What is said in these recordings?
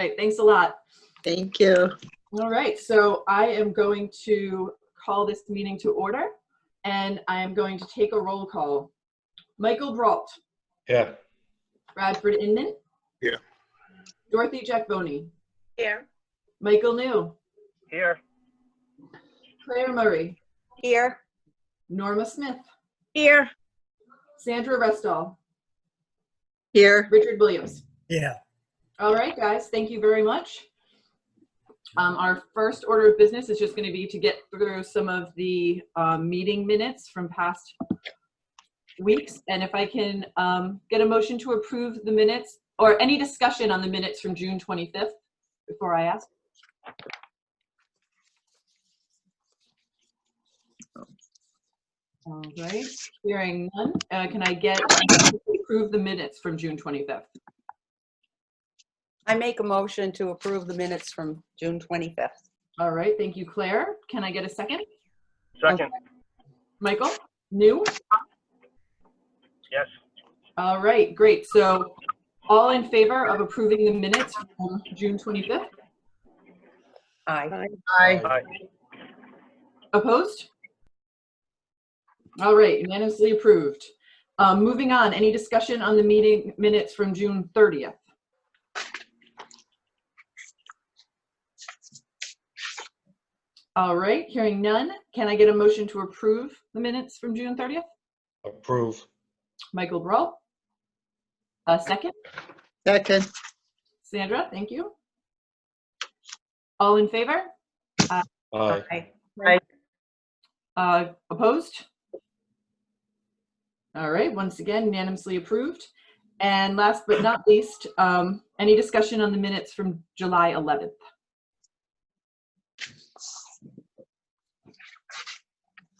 right, thanks a lot. Thank you. All right, so I am going to call this meeting to order, and I am going to take a roll call. Michael Brault. Yeah. Bradford Inman. Here. Dorothy Jackboni. Here. Michael New. Here. Claire Murray. Here. Norma Smith. Here. Sandra Restall. Here. Richard Williams. Yeah. All right, guys, thank you very much. Our first order of business is just going to be to get through some of the meeting minutes from past weeks. And if I can get a motion to approve the minutes or any discussion on the minutes from June 25th before I ask. All right, hearing none. Can I get to approve the minutes from June 25th? I make a motion to approve the minutes from June 25th. All right, thank you, Claire. Can I get a second? Second. Michael? New? Yes. All right, great. So all in favor of approving the minutes from June 25th? Aye. Aye. Aye. Opposed? All right, unanimously approved. Moving on, any discussion on the meeting minutes from June 30th? All right, hearing none, can I get a motion to approve the minutes from June 30th? Approve. Michael Brault. A second. Second. Sandra, thank you. All in favor? Aye. Opposed? All right, once again, unanimously approved. And last but not least, any discussion on the minutes from July 11th?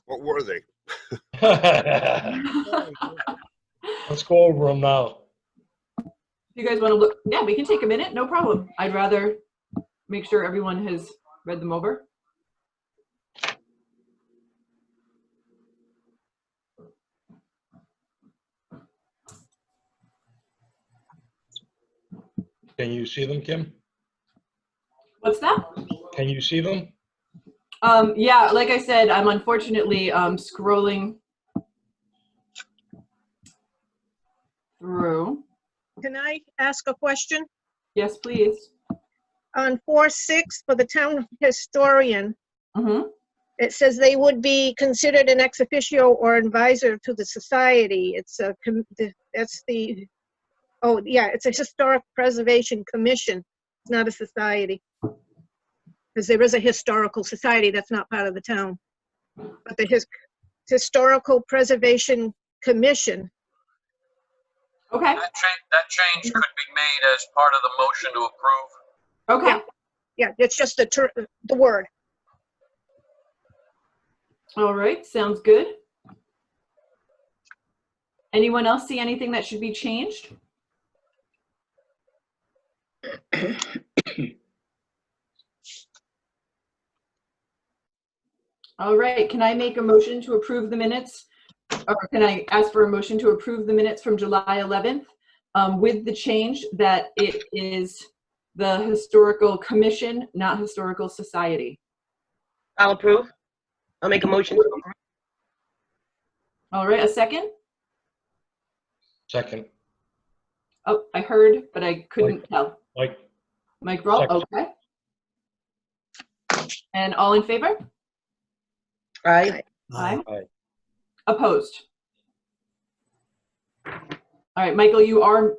What were they? Let's go over them now. If you guys want to look, yeah, we can take a minute, no problem. I'd rather make sure everyone has read them over. Can you see them, Kim? What's that? Can you see them? Yeah, like I said, I'm unfortunately scrolling through. Can I ask a question? Yes, please. On 4.6 for the town historian, Mm-hmm. it says they would be considered an ex officio or advisor to the society. It's a, that's the, oh yeah, it's a historic preservation commission. It's not a society. Because there is a historical society that's not part of the town. But the Historical Preservation Commission. Okay. That change could be made as part of the motion to approve. Okay. Yeah, it's just the word. All right, sounds good. Anyone else see anything that should be changed? All right, can I make a motion to approve the minutes? Or can I ask for a motion to approve the minutes from July 11th with the change that it is the Historical Commission, not Historical Society? I'll approve. I'll make a motion to approve. All right, a second? Second. Oh, I heard, but I couldn't tell. Mike Brault, Second. okay. And all in favor? Aye. Aye. Aye. Opposed? All right, Michael, you are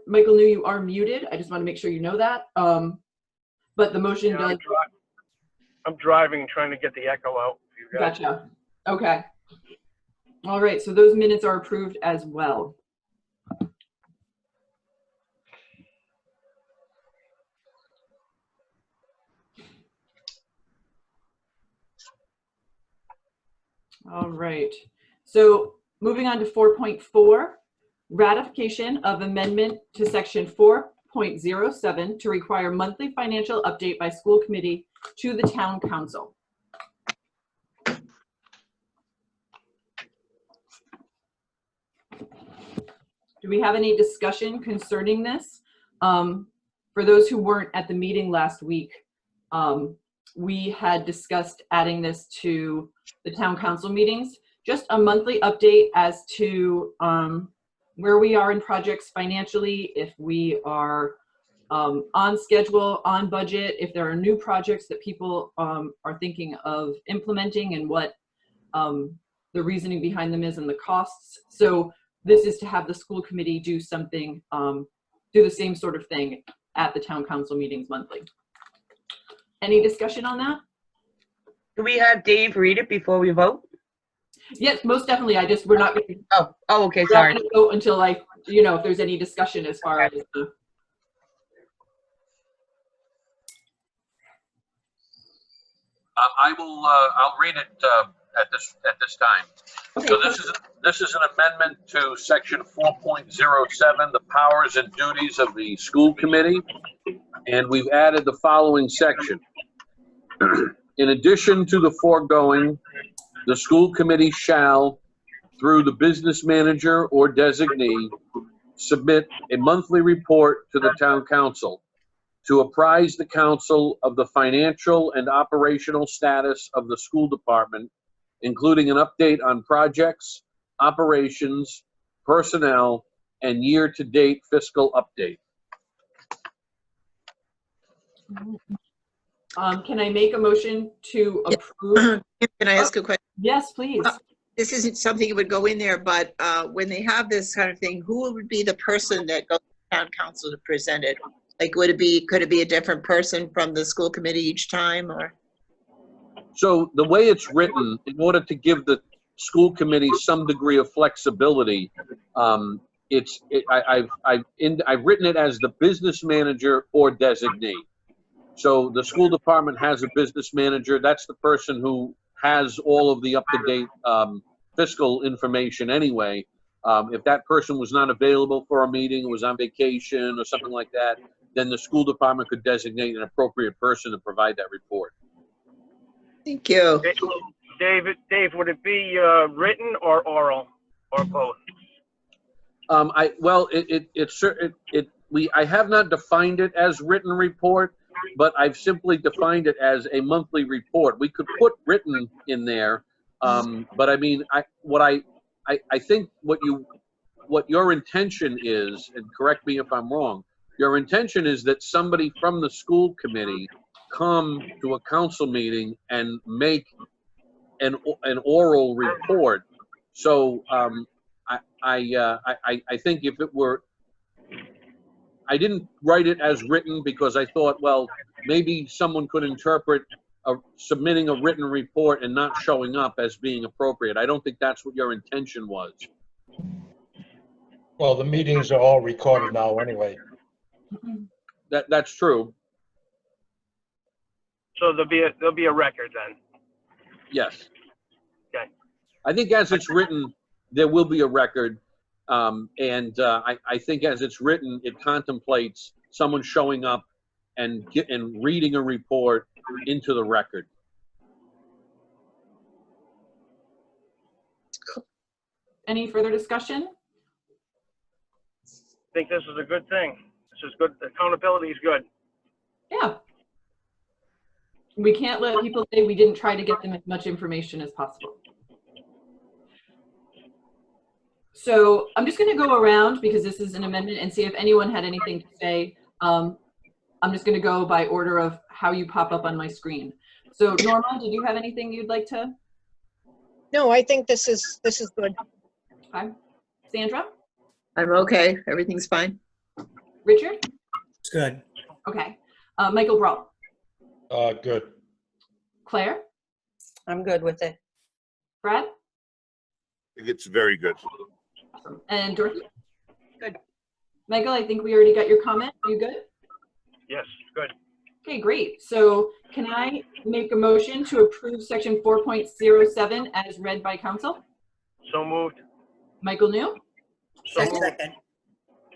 muted. I just want to make sure you know that. But the motion does. I'm driving, trying to get the echo out. For you guys. Gotcha. Okay. All right, so those minutes are approved as well. All right, so moving on to 4.4, ratification of amendment to section 4.07 to require monthly financial update by school committee to the town council. Do we have any discussion concerning this? for those who weren't at the meeting last week, we had discussed adding this to the town council meetings, just a monthly update as to where we are in projects financially, if we are on schedule, on budget, if there are new projects that people are thinking of implementing, and what the reasoning behind them is and the costs. So this is to have the school committee do something, do the same sort of thing at the town council meetings monthly. Any discussion on that? Do we have Dave read it before we vote? Yes, most definitely. We're not going Oh, okay, sorry. to vote until if there's any discussion as far as the. I'll read it at this time. Okay. So this is an amendment to section 4.07, the powers and duties of the school committee. And we've added the following section. In addition to the foregoing, the school committee shall, through the business manager or designee, submit a monthly report to the town council to apprise the council of the financial and operational status of the school department, including an update on projects, operations, personnel, and year-to-date fiscal update. Can I make a motion to approve? Can I ask a question? Yes, please. This isn't something that would go in there, but when they have this kind of thing, who would be the person that goes to town council to present it? Like, could it be a different person from the school committee each time, or? So the way it's written, in order to give the school committee some degree of flexibility, I've written it as the business manager or designee. So the school department has a business manager. That's the person who has all of the up-to-date fiscal information anyway. If that person was not available for a meeting, was on vacation or something like that, then the school department could designate an appropriate person to provide that report. Thank you. Dave, would it be written or oral or both? I have not defined it as written report, but I've simply defined it as a monthly report. We could put written in there, but I mean, I think what your intention is, and correct me if I'm wrong, your intention is that somebody from the school committee come to a council meeting and make an oral report. So I think if it were, I didn't write it as written because I thought, well, maybe someone could interpret submitting a written report and not showing up as being appropriate. I don't think that's what your intention was. Well, the meetings are all recorded now anyway. That's true. So there'll be a record then. Yes. Okay. I think as it's written, there will be a record. I think as it's written, it contemplates someone showing up and reading a report into the record. Any further discussion? I think this is a good thing. This is good. Accountability is good. Yeah. We can't let people say we didn't try to get them as much information as possible. So I'm just going to go around because this is an amendment and see if anyone had anything to say. I'm just going to go by order of how you pop up on my screen. So Norma, did you have anything you'd like to? No, I think this is good. Okay. Sandra? I'm okay. Everything's fine. Richard? It's good. Okay. Michael Brawl? Good. Claire? I'm good with it. Brad? It's very good. Awesome. And Dorothy? Good. Michael, I think we already got your comment. Are you good? Yes, good. Okay, great. So can I make a motion to approve section 4.07 as read by council? So moved. Michael New? So moved. Second.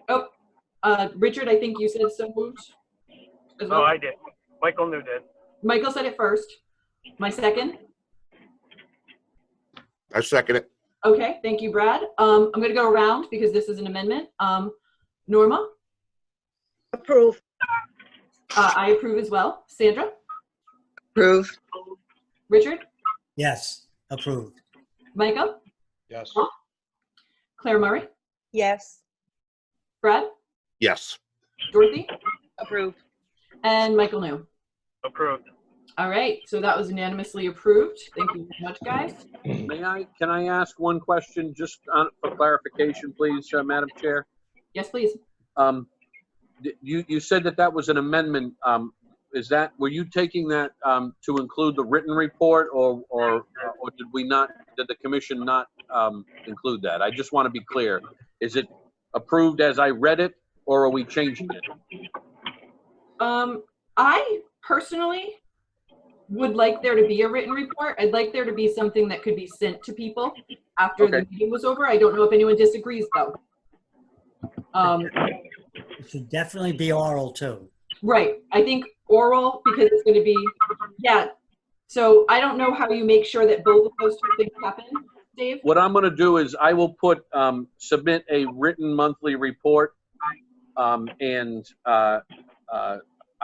Oh, Richard, I think you said so moved as well. No, I did. Michael New did. Michael said it first. My second. I second it. Okay, thank you, Brad. I'm going to go around because this is an amendment. Norma? Approve. I approve as well. Sandra? Approve. Richard? Yes, approved. Micah? Yes. Claire Murray? Yes. Brad? Yes. Dorothy? Approved. And Michael New. Approved. All right, so that was unanimously approved. Thank you very much, guys. Can I ask one question just for clarification, please, Madam Chair? Yes, please. You said that was an amendment. Were you taking that to include the written report, or did the commission not include that? I just want to be clear. Is it approved as I read it, or are we changing it? I personally would like there to be a written report. I'd like there to be something that could be sent to people after the meeting was over. I don't know if anyone disagrees, though. It should definitely be oral too. Right. I think oral, because it's going to be, yeah. So I don't know how you make sure that both of those two things happen, Dave. What I'm going to do is I will submit a written monthly report, and I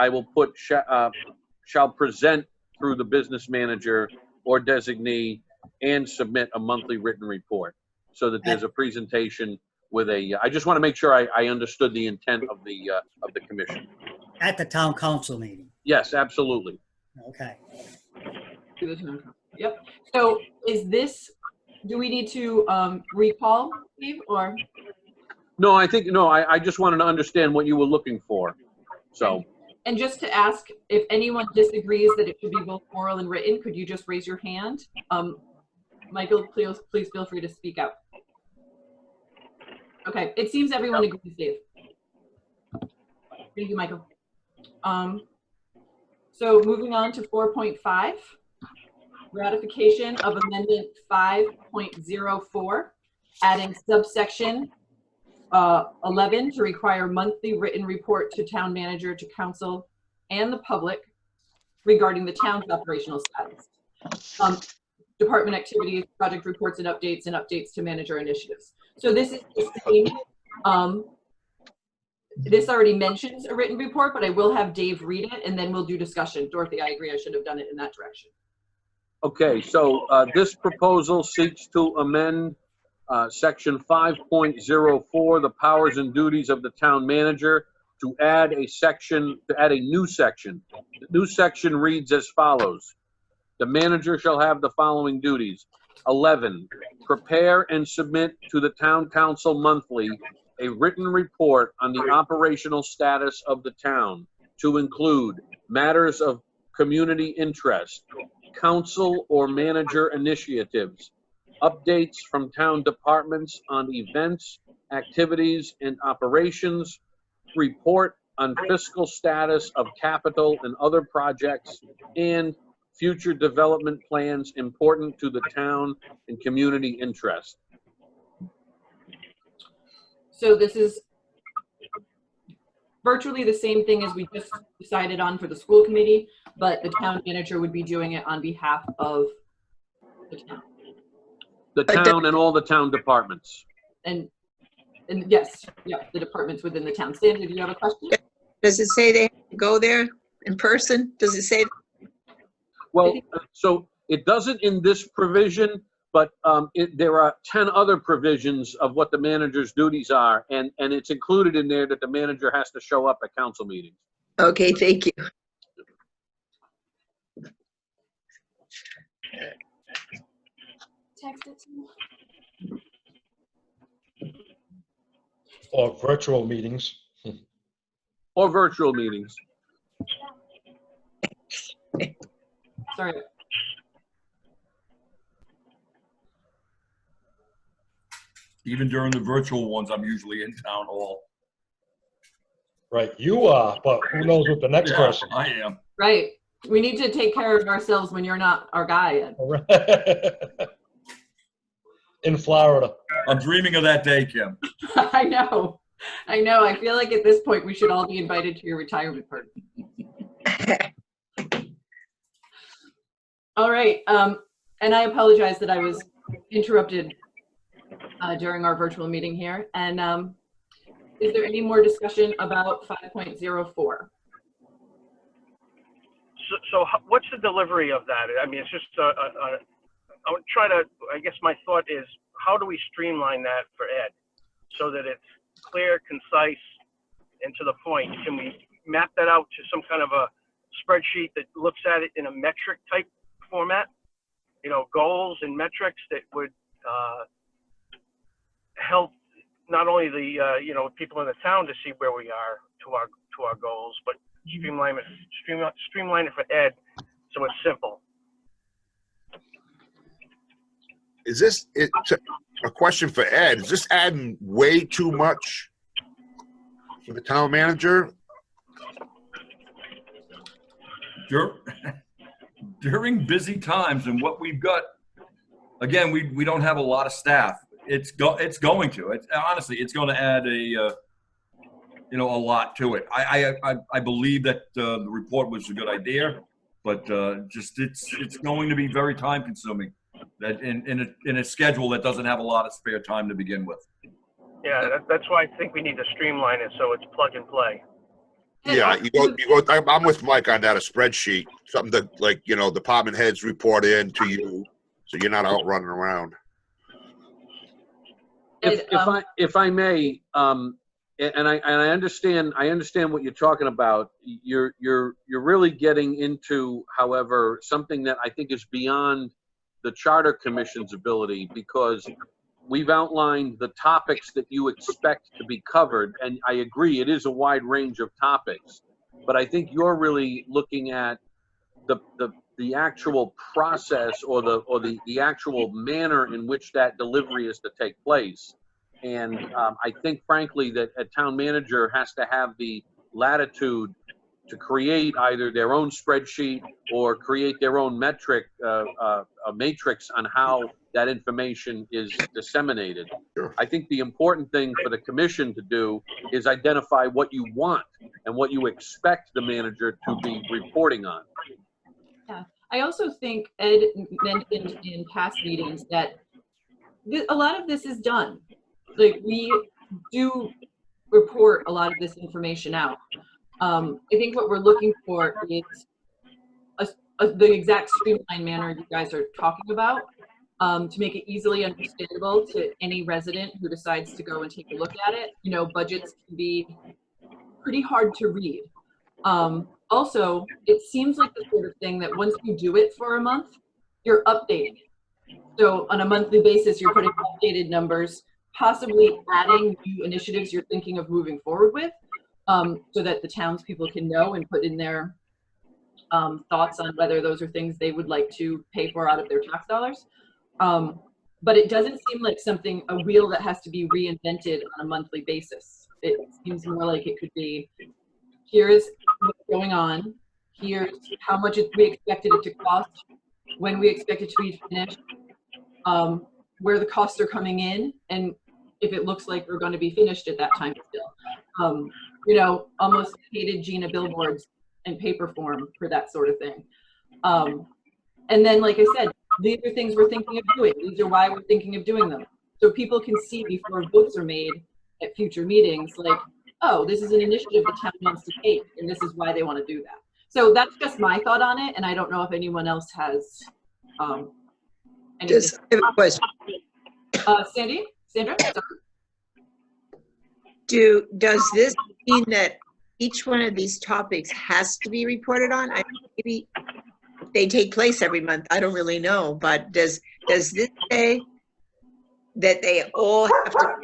will put shall present through the business manager or designee and submit a monthly written report, so that there's a presentation with I just want to make sure I understood the intent of the commission. At the town council meeting. Yes, absolutely. Okay. Yep. So do we need to recall, Steve, or? No, I just wanted to understand what you were looking for. So. And just to ask, if anyone disagrees that it should be both oral and written, could you just raise your hand? Michael, please feel free to speak out. Okay, it seems everyone agrees, Dave. Thank you, Michael. So moving on to 4.5, ratification of amendment 5.04, adding subsection 11 to require monthly written report to town manager, to council, and the public regarding the town's operational status, department activities, project reports and updates to manager initiatives. So this is the same. This already mentions a written report, but I will have Dave read it and then we'll do discussion. Dorothy, I agree, I should have done it in that direction. Okay, so this proposal seeks to amend section 5.04, the powers and duties of the town manager, to add a new section. The new section reads as follows. The manager shall have the following duties. 11, prepare and submit to the town council monthly a written report on the operational status of the town, to include matters of community interest, council or manager initiatives, updates from town departments on events, activities, and operations, report on fiscal status of capital and other projects, and future development plans important to the town and community interest. So this is virtually the same thing as we just decided on for the school committee, but the town manager would be doing it on behalf of the town. The town and all the town departments. And yes, yeah, the departments within the town. Sandra, do you have a question? Does it say they have to go there in person? Does it say? Well, so it doesn't in this provision, but there are 10 other provisions of what the manager's duties are, and it's included in there that the manager has to show up at council meetings. Okay, thank you. Text it to me. Or virtual meetings. Or virtual meetings. Sorry. Even during the virtual ones, I'm usually in town hall. Right, you are, but who knows with the next person? I am. Right. We need to take care of ourselves when you're not our guy. In Florida. I'm dreaming of that day, Kim. I know. I feel like at this point we should all be invited to your retirement party. All right. And I apologize that I was interrupted during our virtual meeting here. And is there any more discussion about 5.04? What's the delivery of that? I mean, it's just, I would try to, I guess my thought is, how do we streamline that for Ed so that it's clear, concise, and to the point? Can we map that out to some kind of a spreadsheet that looks at it in a metric type format? You know, goals and metrics that would help not only the you know, people in the town to see where we are to our goals, but streamline it for Ed so it's simple. Is this a question for Ed? Is this adding way too much for the town manager? During busy times and what we've got, again, we don't have a lot of staff. It's going to. Honestly, it's going to add a lot to it. I believe that the report was a good idea, but just it's going to be very time consuming. That in a schedule that doesn't have a lot of spare time to begin with. Yeah, that's why I think we need to streamline it so it's plug and play. Yeah, you go. I'm with Mike on that. A spreadsheet, something that, like, you know, department heads report in to you, so you're not out running around. If I may, and I understand what you're talking about. You're really getting into, however, something that I think is beyond the Charter Commission's ability, because we've outlined the topics that you expect to be covered, and I agree it is a wide range of topics, but I think you're really looking at the actual process or the actual manner in which that delivery is to take place. And I think, frankly, that a town manager has to have the latitude to create either their own spreadsheet or create their own metric, a matrix on how that information is disseminated. Sure. I think the important thing for the commission to do is identify what you want and what you expect the manager to be reporting on. Yeah, I also think Ed mentioned in past meetings that a lot of this is done. Like, we do report a lot of this information out. I think what we're looking for is the exact streamlined manner you guys are talking about, to make it easily understandable to any resident who decides to go and take a look at it. You know, budgets can be pretty hard to read. Also, it seems like the sort of thing that once you do it for a month, you're updating it. So on a monthly basis, you're putting updated numbers, possibly adding new initiatives you're thinking of moving forward with, so that the townspeople can know and put in their thoughts on whether those are things they would like to pay for out of their tax dollars. But it doesn't seem like a wheel that has to be reinvented on a monthly basis. It seems more like it could be, here's what's going on, here's how much we expected it to cost, when we expect it to be finished, where the costs are coming in, and if it looks like we're going to be finished at that time still. You know, almost hated Gina billboards in paper form for that sort of thing. And then, like I said, these are things we're thinking of doing. These are why we're thinking of doing them. So people can see before votes are made at future meetings, like, oh, this is an initiative the town wants to take, and this is why they want to do that. So that's just my thought on it, and I don't know if anyone else has anything. Just I have a question. Sandra? Sorry. Does this mean that each one of these topics has to be reported on? Maybe they take place every month. I don't really know, but does this say that they all have to,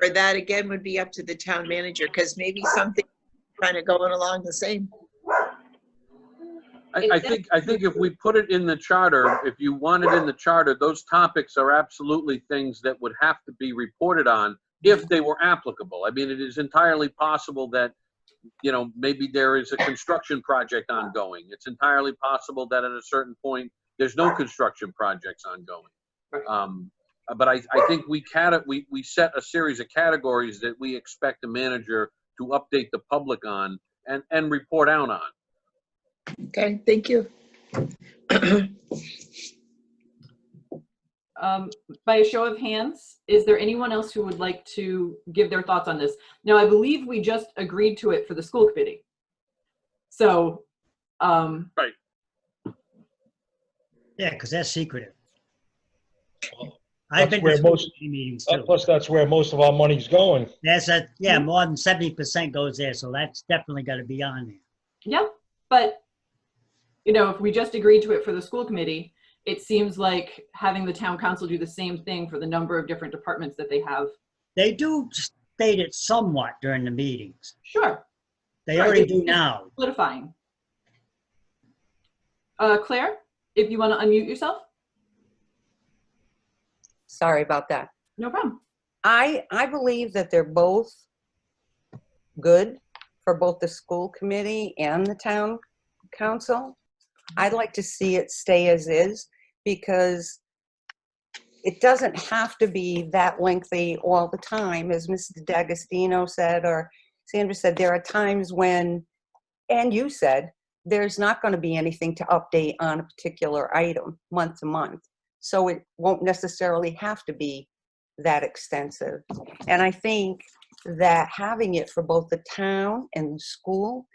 or that again would be up to the town manager? Because maybe something kind of going along the same. I think if we put it in the charter, if you want it in the charter, those topics are absolutely things that would have to be reported on if they were applicable. I mean, it is entirely possible that, you know, maybe there is a construction project ongoing. It's entirely possible that at a certain point, there's no construction projects ongoing. But I think we set a series of categories that we expect the manager to update the public on and report out on. Okay, thank you. by a show of hands, is there anyone else who would like to give their thoughts on this? Now, I believe we just agreed to it for the school committee. So, Right. Yeah, because that's secretive. Well, I've that's been where to school most- committee meetings too. Plus, that's where most of our money's going. That's a, yeah, more than 70% goes there, so that's definitely got to be on there. yep. But, you know, if we just agreed to it for the school committee, it seems like having the town council do the same thing for the number of different departments that they have. They do state it somewhat during the meetings. Sure. They Right, already it's do just now. Solidifying. Claire, if you want to unmute yourself. Sorry about that. No problem. I believe that they're both good for both the school committee and the town council. I'd like to see it stay as is because it doesn't have to be that lengthy all the time. As Mr. D'Agostino said, or Sandra said, there are times when, and you said, there's not going to be anything to update on a particular item month to month. So it won't necessarily have to be that extensive. And I think that having it for both the town and the school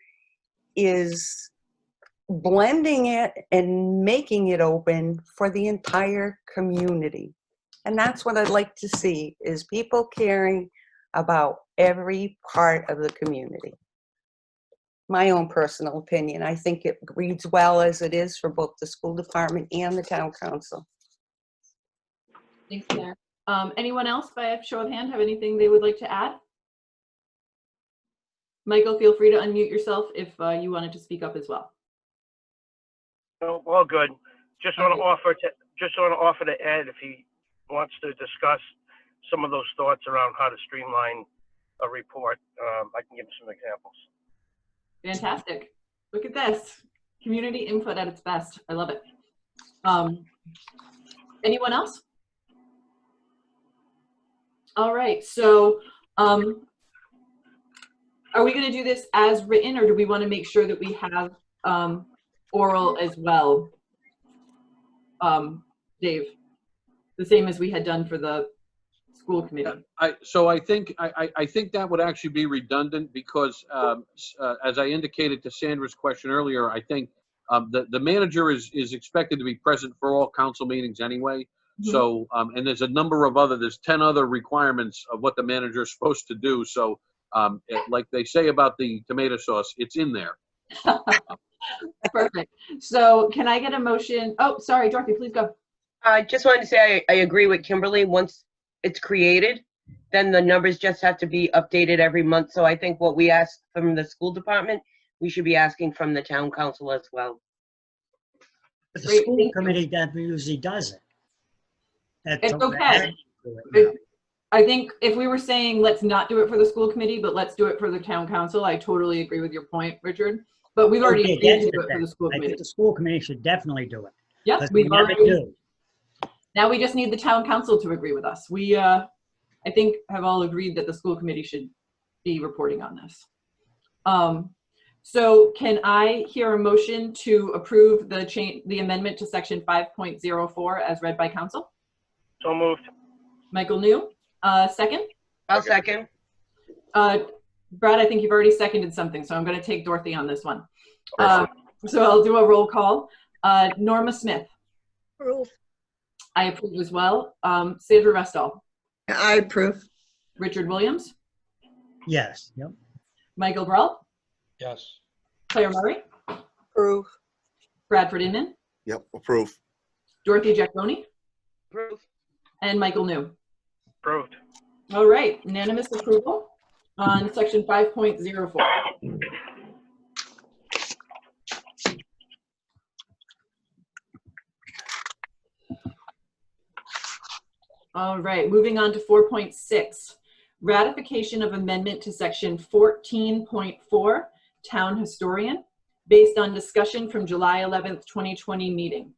is blending it and making it open for the entire community. And that's what I'd like to see, is people caring about every part of the community. My own personal opinion, I think it reads well as it is for both the school department and the town council. Thanks, Claire. Anyone else by a show of hand have anything they would like to add? Michael, feel free to unmute yourself if you wanted to speak up as well. No, all good. Just want to offer to Ed, if he wants to discuss some of those thoughts around how to streamline a report. I can give him some examples. Fantastic. Look at this. Community input at its best. I love it. Anyone else? All right. So are we going to do this as written, or do we want to make sure that we have oral as well? Dave, the same as we had done for the school committee. So I think that would actually be redundant because, as I indicated to Sandra's question earlier, I think the manager is expected to be present for all council meetings anyway. Mhm. So, and there's 10 other requirements of what the manager is supposed to do. So, like they say about the tomato sauce, it's in there. Perfect. So can I get a motion? Oh, sorry, Dorothy, please go. I just wanted to say I agree with Kimberly. Once it's created, then the numbers just have to be updated every month. So I think what we asked from the school department, we should be asking from the town council as well. But the Great, school thank you. committee that usually does it. It's okay. I think if we were saying, let's not do it for the school committee, but let's do it for the town council, I totally agree with your point, Richard. But we've already agreed to do it for the school I think committee. the school committee should definitely do it. Yep, 'Cause we we've never already, do. now we just need the town council to agree with us. We, I think, have all agreed that the school committee should be reporting on this. So can I hear a motion to approve the amendment to section 5.04 as read by council? So moved. Michael New, second? I'll second. Brad, I think you've already seconded something, so I'm going to take Dorothy on this one. So I'll do a roll call. Norma Smith. Approve. I approve as well. Sandra Restall. I approve. Richard Williams. Yes, yep. Michael Brawl. Yes. Claire Murray. Approve. Bradford Inman. Yep, approve. Dorothy Giacone. Approve. And Michael New. Approved. All right, unanimous approval on section 5.04. All right, moving on to 4.6, ratification of amendment to section 14.4, town historian, based on discussion from July 11th, 2020 meeting.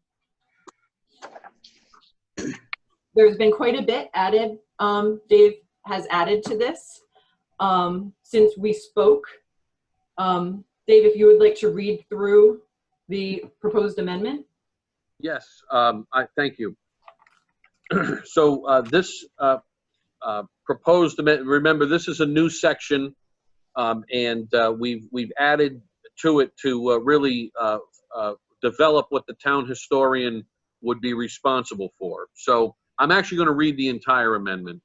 There's been quite a bit added. Dave has added to this since we spoke. Dave, if you would like to read through the proposed amendment. Yes, I thank you. So this proposed amendment, remember, this is a new section, and we've added to it to really develop what the town historian would be responsible for. So I'm actually going to read the entire amendment.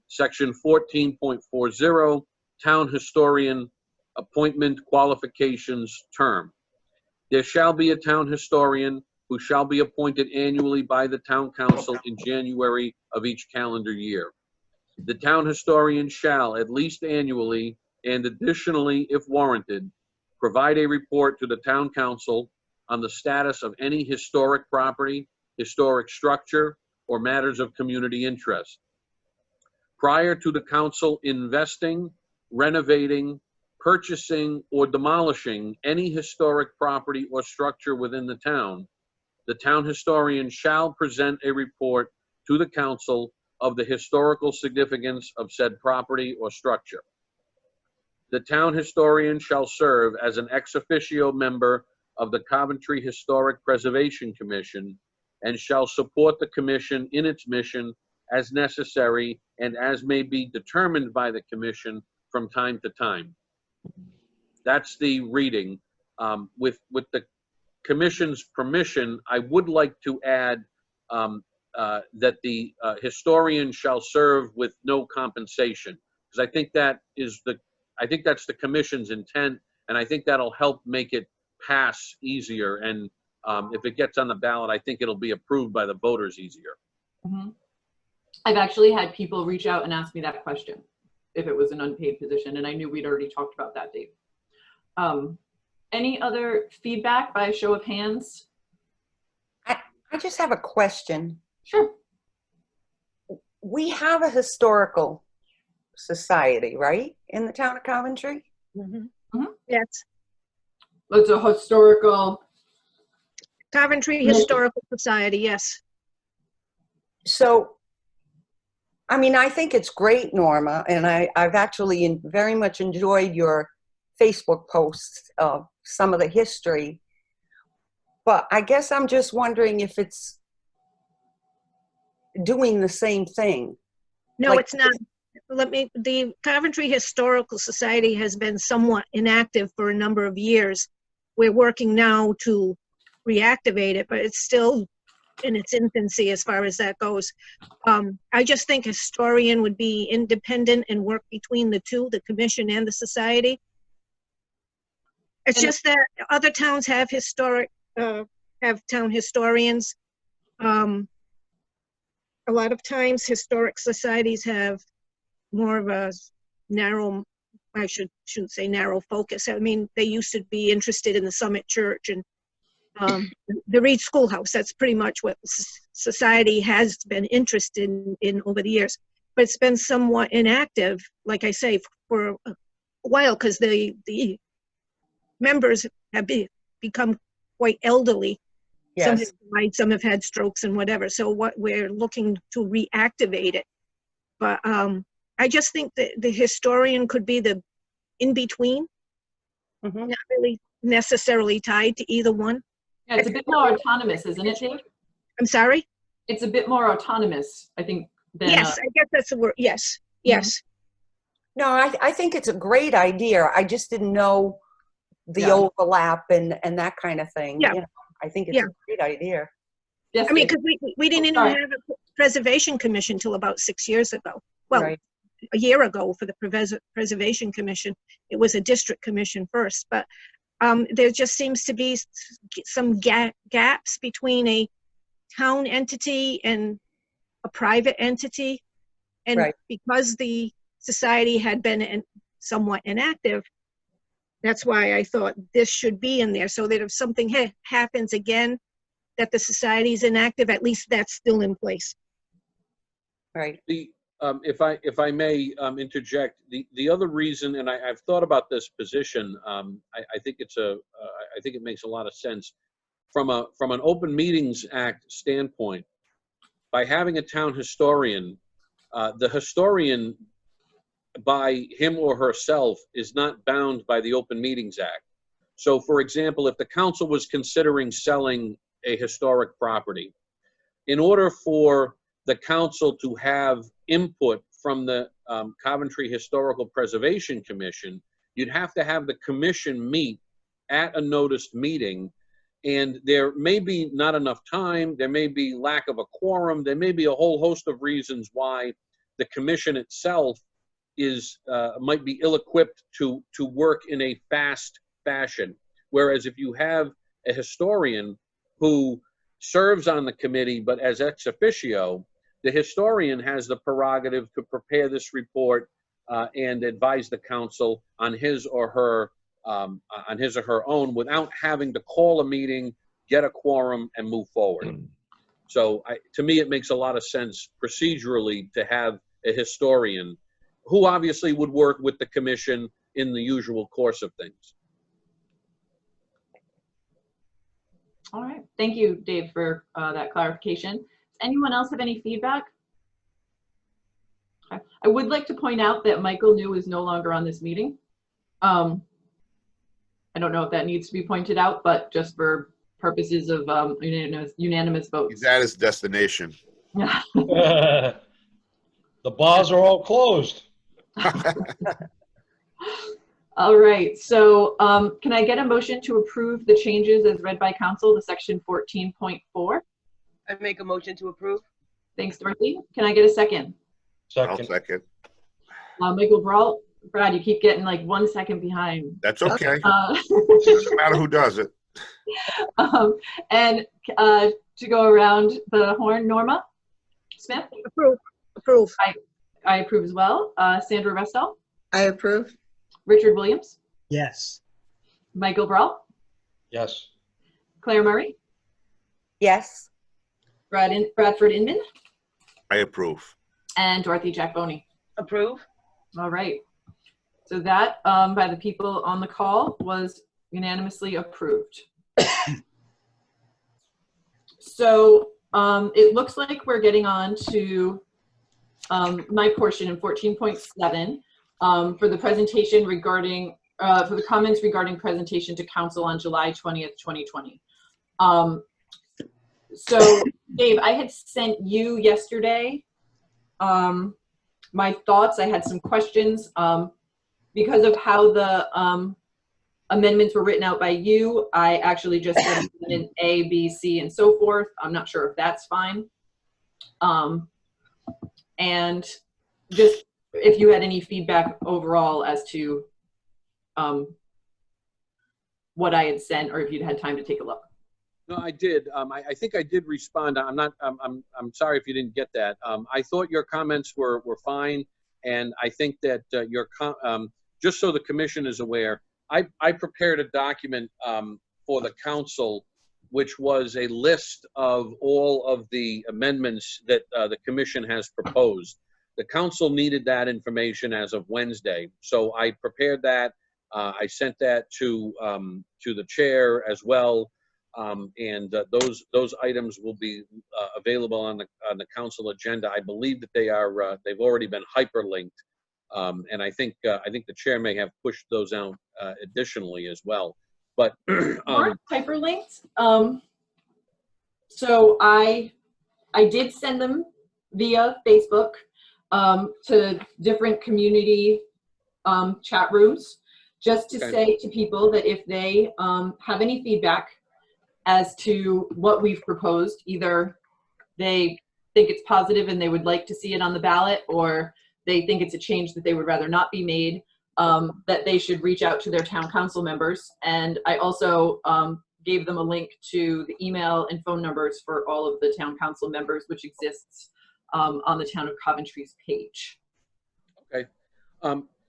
Section 14.40, town historian appointment, qualifications, term. There shall be a town historian who shall be appointed annually by the town council in January of each calendar year. The town historian shall, at least annually, and additionally, if warranted, provide a report to the town council on the status of any historic property, historic structure, or matters of community interest. Prior to the council investing, renovating, purchasing, or demolishing any historic property or structure within the town historian shall present a report to the council of the historical significance of said property or structure. The town historian shall serve as an ex officio member of the Coventry Historic Preservation Commission and shall support the commission in its mission as necessary and as may be determined by the commission from time to time. That's the reading. With the commission's permission, I would like to add that the historian shall serve with no compensation, because I think that's the commission's intent, and I think that'll help make it pass easier. And if it gets on the ballot, I think it'll be approved by the voters easier. Mm-hmm. I've actually had people reach out and ask me that question, if it was an unpaid position, and I knew we'd already talked about that, Dave. Any other feedback by a show of hands? I just have a question. Sure. We have a historical society, right, in the town of Coventry? Mhm. Mm-hmm. Yes. It's a historical. Coventry Historical Society, yes. So, I mean, I think it's great, Norma, and I've actually very much enjoyed your Facebook posts of some of the history. But I guess I'm just wondering if it's doing the same thing. No, Like- it's not. The Coventry Historical Society has been somewhat inactive for a number of years. We're working now to reactivate it, but it's still in its infancy as far as that goes. I just think historian would be independent and work between the two, the commission and the society. It's just that other towns have town historians. A lot of times historic societies have more of a narrow, I shouldn't say narrow focus. I mean, they used to be interested in the Summit Church and the Reed Schoolhouse. That's pretty much what society has been interested in over the years. But it's been somewhat inactive, like I say, for a while, because the members have become quite elderly. Yes. Some have died, some have had strokes and whatever. So what we're looking to reactivate it. But I just think that the historian could be the in-between, Mhm. not really necessarily tied to either one. Yeah, it's a bit more autonomous, isn't it, Dave? I'm sorry? It's a bit more autonomous, I think, than Yes, I guess that's the word. Yes, yes. No, I think it's a great idea. I just didn't know the Yeah. overlap and that kind of thing. Yeah. You know, I think it's Yeah. a great idea. Yes, I mean, Dave. because we didn't even Sorry. have a preservation commission till about 6 years ago. Well, Right. a year ago for the preservation commission. It was a district commission first, but there just seems to be some gaps between a town entity and a private entity. And Right. because the society had been somewhat inactive, that's why I thought this should be in there, so that if something happens again, that the society is inactive, at least that's still in place. Right. If I may interject, the other reason, and I've thought about this position, I think I think it makes a lot of sense from an Open Meetings Act standpoint. By having a town historian, the historian by him or herself is not bound by the Open Meetings Act. So, for example, if the council was considering selling a historic property, in order for the council to have input from the Coventry Historical Preservation Commission, you'd have to have the commission meet at a noticed meeting, and there may be not enough time, there may be lack of a quorum, there may be a whole host of reasons why the commission itself is might be ill-equipped to work in a fast fashion. Whereas if you have a historian who serves on the committee but as ex officio, the historian has the prerogative to prepare this report and advise the council on his or her own without having to call a meeting, get a quorum, and move forward. So to me, it makes a lot of sense procedurally to have a historian who obviously would work with the commission in the usual course of things. All right. Thank you, Dave, for that clarification. Does anyone else have any feedback? Okay. I would like to point out that Michael New is no longer on this meeting. I don't know if that needs to be pointed out, but just for purposes of unanimous votes. He's at his destination. The bars are all closed. All right, so can I get a motion to approve the changes as read by council to section 14.4? I make a motion to approve. Thanks, Dorothy. Can I get a second? I'll Second. second. Michael Brawl. Brad, you keep getting like 1 second behind. That's okay. Doesn't matter who does it. And to go around the horn, Norma Smith? Approve. Approve. I approve as well. Sandra Restal? I approve. Richard Williams? Yes. Michael Brawl? Yes. Claire Murray? Yes. Bradford Inman? I approve. And Dorothy Jack Boney. Approve. All right. So that, by the people on the call, was unanimously approved. So it looks like we're getting on to my portion in 14.7 for the presentation regarding, for the comments regarding presentation to council on July 20th, 2020. So Dave, I had sent you yesterday my thoughts. I had some questions because of how the amendments were written out by you. I actually just said in A, B, C, and so forth. I'm not sure if that's fine. And just if you had any feedback overall as to what I had sent, or if you'd had time to take a look. No, I did. I think I did respond. I'm sorry if you didn't get that. I thought your comments were fine, and I think that just so the commission is aware, I prepared a document for the council, which was a list of all of the amendments that the commission has proposed. The council needed that information as of Wednesday, so I prepared that. I sent that to the chair as well. And those items will be available on the council agenda. I believe that they've already been hyperlinked, and I think the chair may have pushed those out additionally as well. But weren't hyperlinked. So I did send them via Facebook to different community chat rooms, just to say to people that if they have any feedback as to what we've proposed, either they think it's positive and they would like to see it on the ballot, or they think it's a change that they would rather not be made, that they should reach out to their town council members. And I also gave them a link to the email and phone numbers for all of the town council members, which exists on the town of Coventry's page. Okay.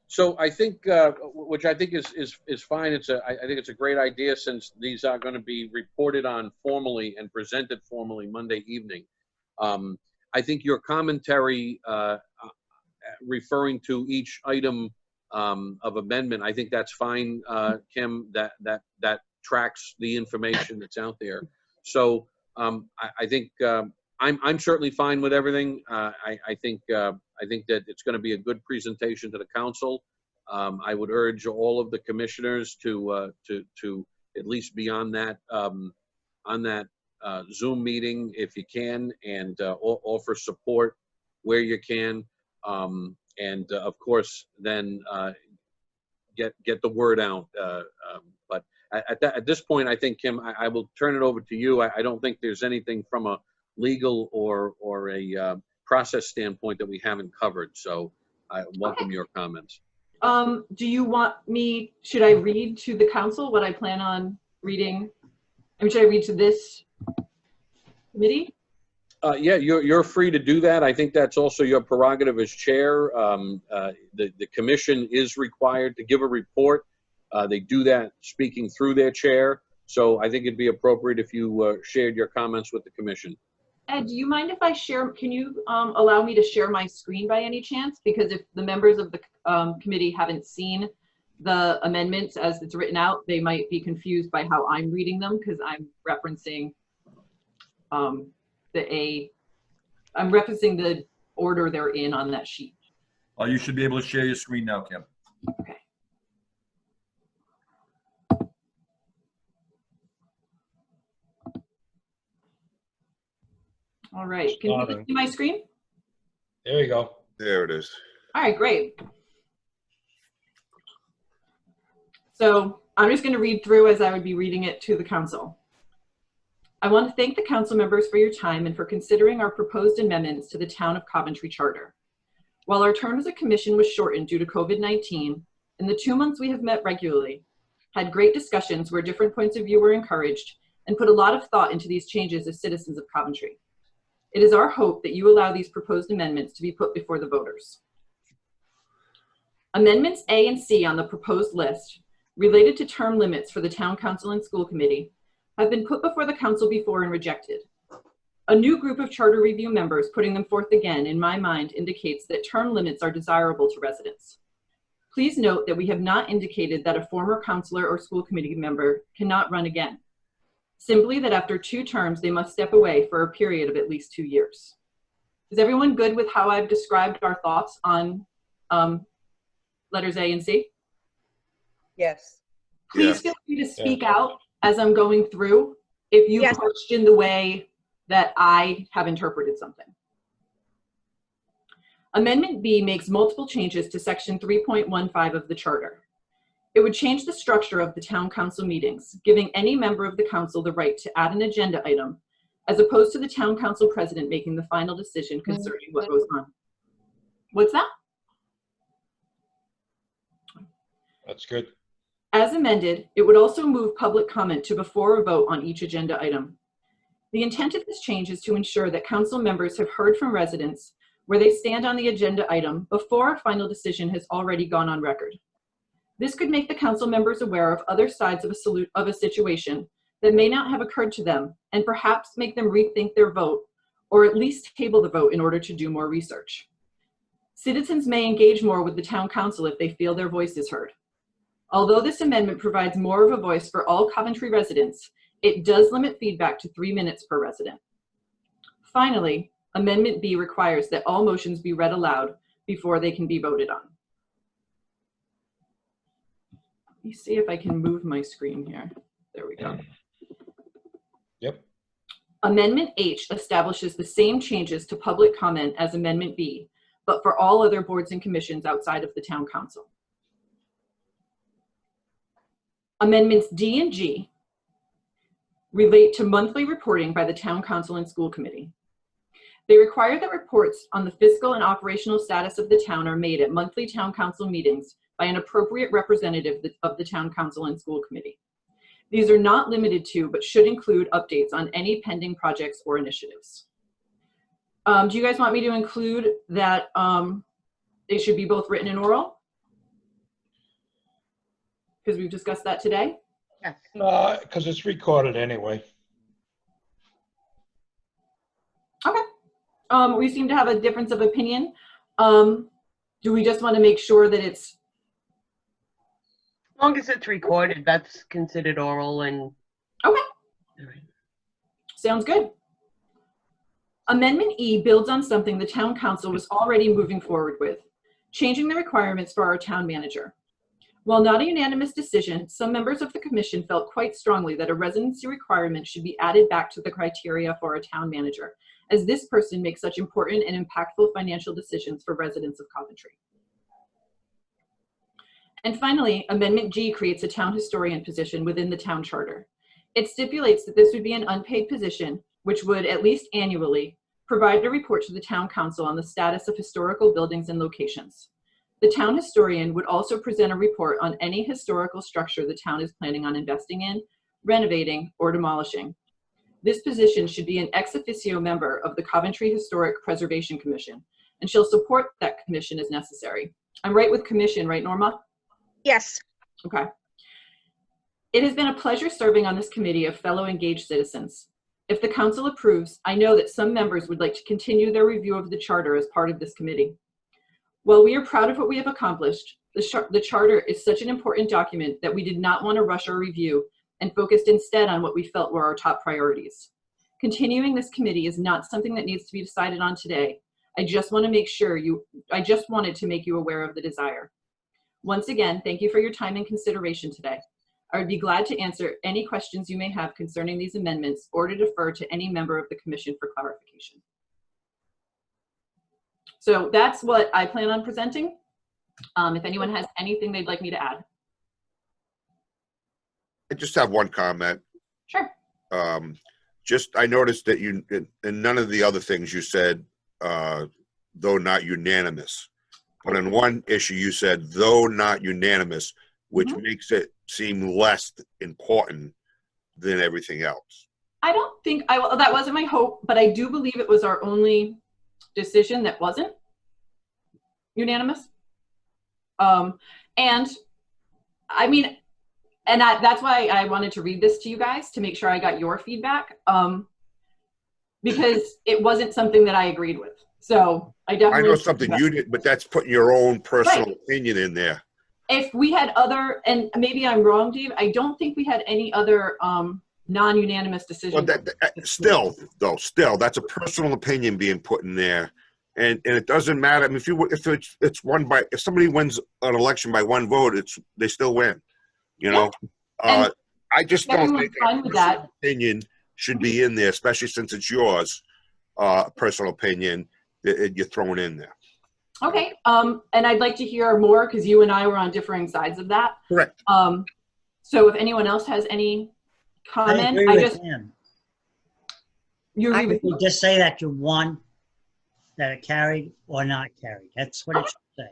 So I think, which I think is fine. I think it's a great idea, since these are going to be reported on formally and presented formally Monday evening. I think your commentary referring to each item of amendment, I think that's fine, Kim. That tracks the information that's out there. So I think I'm certainly fine with everything. I think that it's going to be a good presentation to the council. I would urge all of the commissioners to at least be on that Zoom meeting if you can, and offer support where you can. Of course, then get the word out. But at this point, I think, Kim, I will turn it over to you. I don't think there's anything from a legal or a process standpoint that we haven't covered. So I welcome your comments. Do you want me, should I read to the council what I plan on reading? I mean, should I read to this committee? Yeah, you're free to do that. I think that's also your prerogative as chair. The commission is required to give a report. They do that speaking through their chair. So I think it'd be appropriate if you shared your comments with the commission. Ed, do you mind if I share, can you allow me to share my screen by any chance? Because if the members of the committee haven't seen the amendments as it's written out, they might be confused by how I'm reading them, because I'm referencing I'm referencing the order they're in on that sheet. You should be able to share your screen now, Kim. Okay. All right, can you see my screen? There you go. There it is. All right, great. So I'm just going to read through as I would be reading it to the council. I want to thank the council members for your time and for considering our proposed amendments to the Town of Coventry Charter. While our term as a commission was shortened due to COVID-19, in the 2 months we have met regularly, had great discussions where different points of view were encouraged, and put a lot of thought into these changes as citizens of Coventry. It is our hope that you allow these proposed amendments to be put before the voters. Amendments A and C on the proposed list, related to term limits for the Town Council and School Committee, have been put before the council before and rejected. A new group of charter review members putting them forth again, in my mind, indicates that term limits are desirable to residents. Please note that we have not indicated that a former councilor or school committee member cannot run again. Simply that after 2 terms, they must step away for a period of at least 2 years. Is everyone good with how I've described our thoughts on letters A and C? Yes. Please feel free to speak out as I'm going through if you question the way that I have interpreted something. Amendment B makes multiple changes to section 3.15 of the charter. It would change the structure of the town council meetings, giving any member of the council the right to add an agenda item, as opposed to the town council president making the final decision concerning what goes on. What's that? That's good. As amended, it would also move public comment to before a vote on each agenda item. The intent of this change is to ensure that council members have heard from residents where they stand on the agenda item before a final decision has already gone on record. This could make the council members aware of other sides of a situation that may not have occurred to them, and perhaps make them rethink their vote, or at least table the vote in order to do more research. Citizens may engage more with the town council if they feel their voice is heard. Although this amendment provides more of a voice for all Coventry residents, it does limit feedback to 3 minutes per resident. Finally, Amendment B requires that all motions be read aloud before they can be voted on. Let me see if I can move my screen here. There we go. Yep. Amendment H establishes the same changes to public comment as Amendment B, but for all other boards and commissions outside of the town council. Amendments D and G relate to monthly reporting by the town council and school committee. They require that reports on the fiscal and operational status of the town are made at monthly town council meetings by an appropriate representative of the town council and school committee. These are not limited to, but should include updates on any pending projects or initiatives. Do you guys want me to include that they should be both written and oral? Because we've discussed that today? Yes. Because it's recorded anyway. Okay. We seem to have a difference of opinion. Do we just want to make sure that it's... As long as it's recorded, that's considered oral and... Okay. Sounds good. Amendment E builds on something the town council was already moving forward with, changing the requirements for our town manager. While not a unanimous decision, some members of the commission felt quite strongly that a residency requirement should be added back to the criteria for a town manager, as this person makes such important and impactful financial decisions for residents of Coventry. And finally, Amendment G creates a town historian position within the town charter. It stipulates that this would be an unpaid position, which would, at least annually, provide a report to the town council on the status of historical buildings and locations. The town historian would also present a report on any historical structure the town is planning on investing in, renovating, or demolishing. This position should be an ex officio member of the Coventry Historic Preservation Commission, and she'll support that commission as necessary. I'm right with commission, right, Norma? Yes. Okay. It has been a pleasure serving on this committee of fellow engaged citizens. If the council approves, I know that some members would like to continue their review of the charter as part of this committee. While we are proud of what we have accomplished, the charter is such an important document that we did not want to rush our review and focused instead on what we felt were our top priorities. Continuing this committee is not something that needs to be decided on today. I just wanted to make you aware of the desire. Once again, thank you for your time and consideration today. I would be glad to answer any questions you may have concerning these amendments or to defer to any member of the commission for clarification. So that's what I plan on presenting. If anyone has anything they'd like me to add. I just have one comment. Sure. I noticed that you, in none of the other things you said, though not unanimous. But in one issue you said, though not unanimous, which makes it seem less important than everything else. I don't think, that wasn't my hope, but I do believe it was our only decision that wasn't unanimous. And I mean, and that's why I wanted to read this to you guys to make sure I got your feedback, because it wasn't something that I agreed with. So I definitely— I know something you did, but that's putting your own personal opinion in there. If we had other, and maybe I'm wrong, Dave, I don't think we had any other non-unanimous decisions. Well, still, that's a personal opinion being put in there. And it doesn't matter. I mean, if somebody wins an election by one vote, they still win. You know, I just don't think a personal opinion should be in there, especially since it's yours, personal opinion that you're throwing in there. Okay, and I'd like to hear more because you and I were on differing sides of that. Correct. So if anyone else has any comment, I agree with him. You agree with me? Just say that you won, that it carried or not carried. That's what it should say.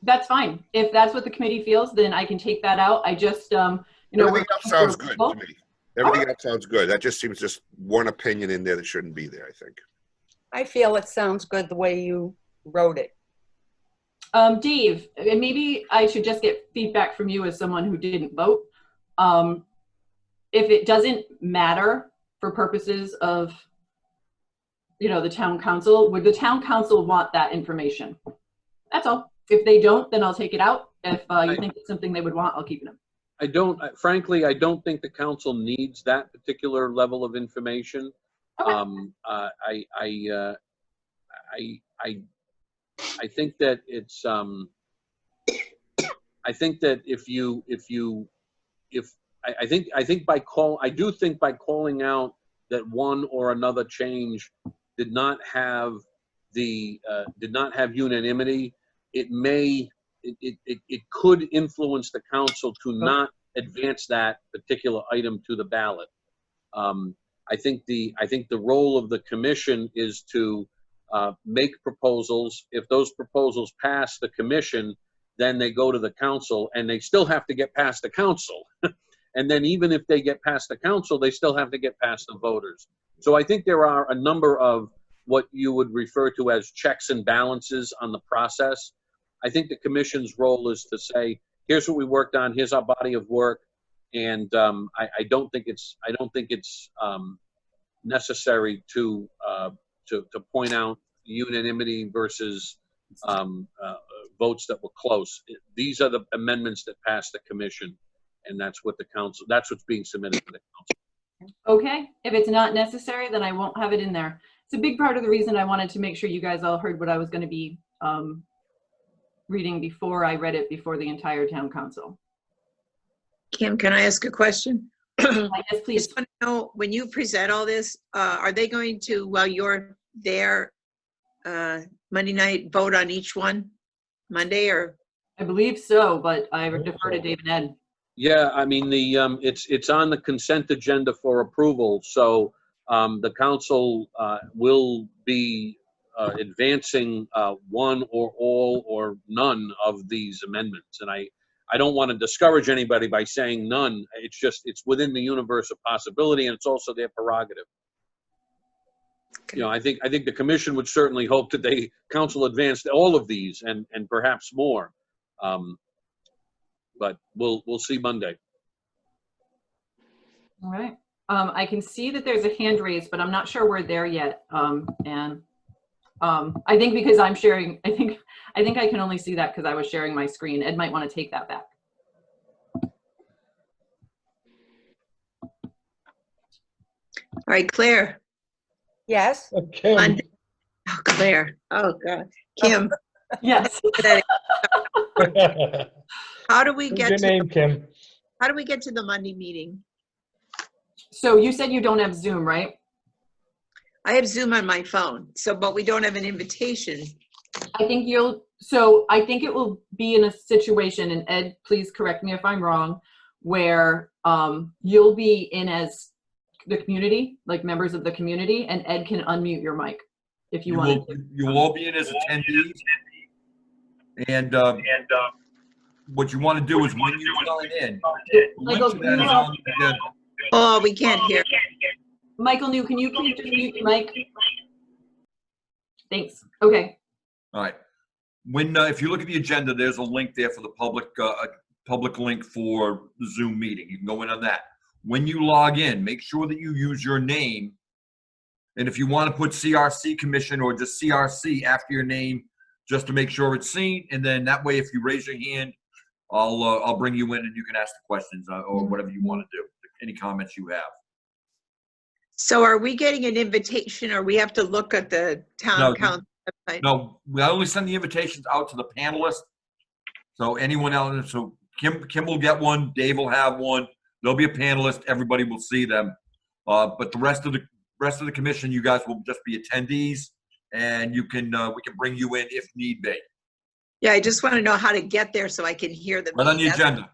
That's fine. If that's what the committee feels, then I can take that out. I just, everything else sounds good to me. Everything else sounds good. That just seems just one opinion in there that shouldn't be there, I think. I feel it sounds good the way you wrote it. Dave, and maybe I should just get feedback from you as someone who didn't vote. If it doesn't matter for purposes of, the town council, would the town council want that information? That's all. If they don't, then I'll take it out. If you think it's something they would want, I'll keep it in. Frankly, I don't think the council needs that particular level of information. Okay. I think that it's, I think that I do think by calling out that one or another change did not have unanimity, it could influence the council to not advance that particular item to the ballot. I think the role of the commission is to make proposals. If those proposals pass the commission, then they go to the council, and they still have to get past the council. And then even if they get past the council, they still have to get past the voters. So I think there are a number of what you would refer to as checks and balances on the process. I think the commission's role is to say, here's what we worked on, here's our body of work, and I don't think it's necessary to point out unanimity versus votes that were close. These are the amendments that passed the commission, and that's what's being submitted to the council. Okay, if it's not necessary, then I won't have it in there. It's a big part of the reason I wanted to make sure you guys all heard what I was going to be reading before I read it before the entire town council. Kim, can I ask a question? Yes, please. Just want to know, when you present all this, are they going to, while you're there, Monday night, vote on each one? Monday or? I believe so, but I would defer to Dave and Ed. Yeah, I mean, it's on the consent agenda for approval, so the council will be advancing one or all or none of these amendments. And I don't want to discourage anybody by saying none. It's just, it's within the universe of possibility, and it's also their prerogative. You know, I think the commission would certainly hope that council advanced all of these and perhaps more. But we'll see Monday. All right. I can see that there's a hand raised, but I'm not sure we're there yet. I think because I'm sharing, I think I can only see that because I was sharing my screen. Ed might want to take that back. All right, Claire. Yes. Kim. Oh, Claire. Oh, God. Kim. Yes. How do we What's get your to, name, Kim? how do we get to the Monday meeting? So you said you don't have Zoom, right? I have Zoom on my phone, but we don't have an invitation. I think I think it will be in a situation, and Ed, please correct me if I'm wrong, where you'll be in as the community, like members of the community, and Ed can unmute your mic if you want to. You will all be in as attendees. And what you want to do is when you sign in, Michael, link to that is on the agenda. Oh, we can't hear. Michael New, can you please just mute your mic? Thanks. Okay. All right. When if you look at the agenda, there's a link there for the public link for the Zoom meeting. You can go in on that. When you log in, make sure that you use your name. And if you want to put CRC Commission or just CRC after your name, just to make sure it's seen, and then that way, if you raise your hand, I'll bring you in and you can ask the questions or whatever you want to do. Any comments you have. So are we getting an invitation, or we have to look at the town council website? No, we only send the invitations out to the panelists. So anyone else, so Kim will get one, Dave will have one. There'll be a panelist. Everybody will see them. But the rest of the commission, you guys will just be attendees, and we can bring you in if need be. Yeah, I just want to know how to get there so I can hear the Right on the agenda.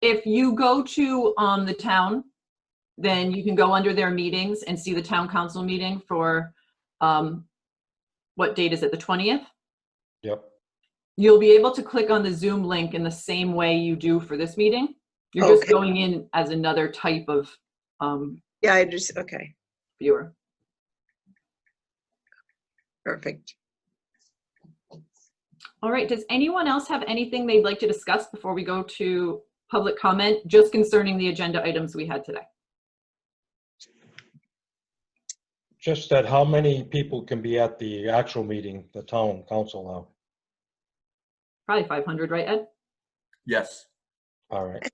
If you go to the town, then you can go under their meetings and see the town council meeting for, what date is it, the 20th? Yep. You'll be able to click on the Zoom link in the same way you do for this meeting. You're just Okay. going in as another type of Yeah, I just, okay, viewer. perfect. All right, does anyone else have anything they'd like to discuss before we go to public comment, just concerning the agenda items we had today? Just that how many people can be at the actual meeting, the town council now? Probably 500, right, Ed? Yes. All right.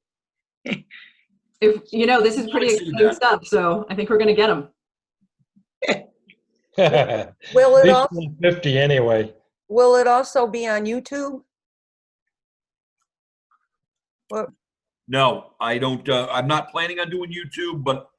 If, you know, this is pretty I see exciting that. stuff, so I think we're gonna get them. Will At it least also, 50 anyway. will it also be on YouTube? No, I don't. I'm not planning on doing YouTube, but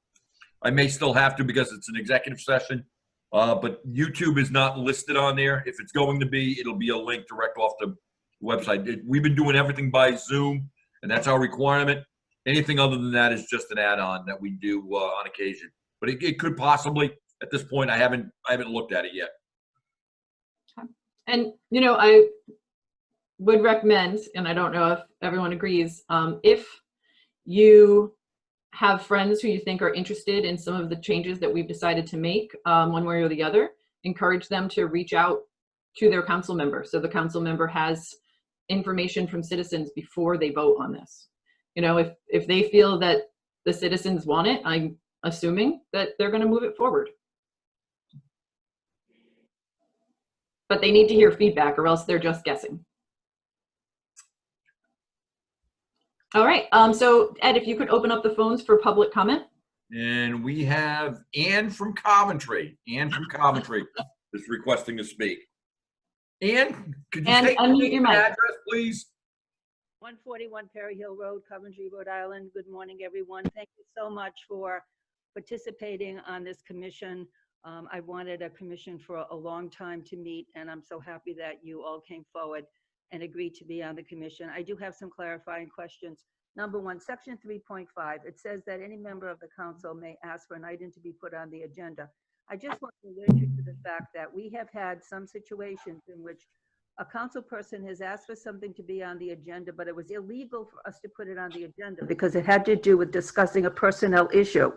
I may still have to because it's an executive session. But YouTube is not listed on there. If it's going to be, it'll be a link direct off the website. We've been doing everything by Zoom, and that's our requirement. Anything other than that is just an add-on that we do on occasion. But it could possibly. At this point, I haven't looked at it yet. And, you know, I would recommend, and I don't know if everyone agrees, if you have friends who you think are interested in some of the changes that we've decided to make, one way or the other, encourage them to reach out to their council member. So the council member has information from citizens before they vote on this. You know, if they feel that the citizens want it, I'm assuming that they're going to move it forward. But they need to hear feedback or else they're just guessing. All right, so Ed, if you could open up the phones for public comment. And we have Ann from Coventry. Ann from Coventry is requesting to speak. Ann, could you And state unmute your your mic. address, please? 141 Perry Hill Road, Coventry, Rhode Island. Good morning, everyone. Thank you so much for participating on this commission. I wanted a commission for a long time to meet, and I'm so happy that you all came forward and agreed to be on the commission. I do have some clarifying questions. Number one, section 3.5, it says that any member of the council may ask for an item to be put on the agenda. I just want to alert you to the fact that we have had some situations in which a council person has asked for something to be on the agenda, but it was illegal for us to put it on the agenda because it had to do with discussing a personnel issue.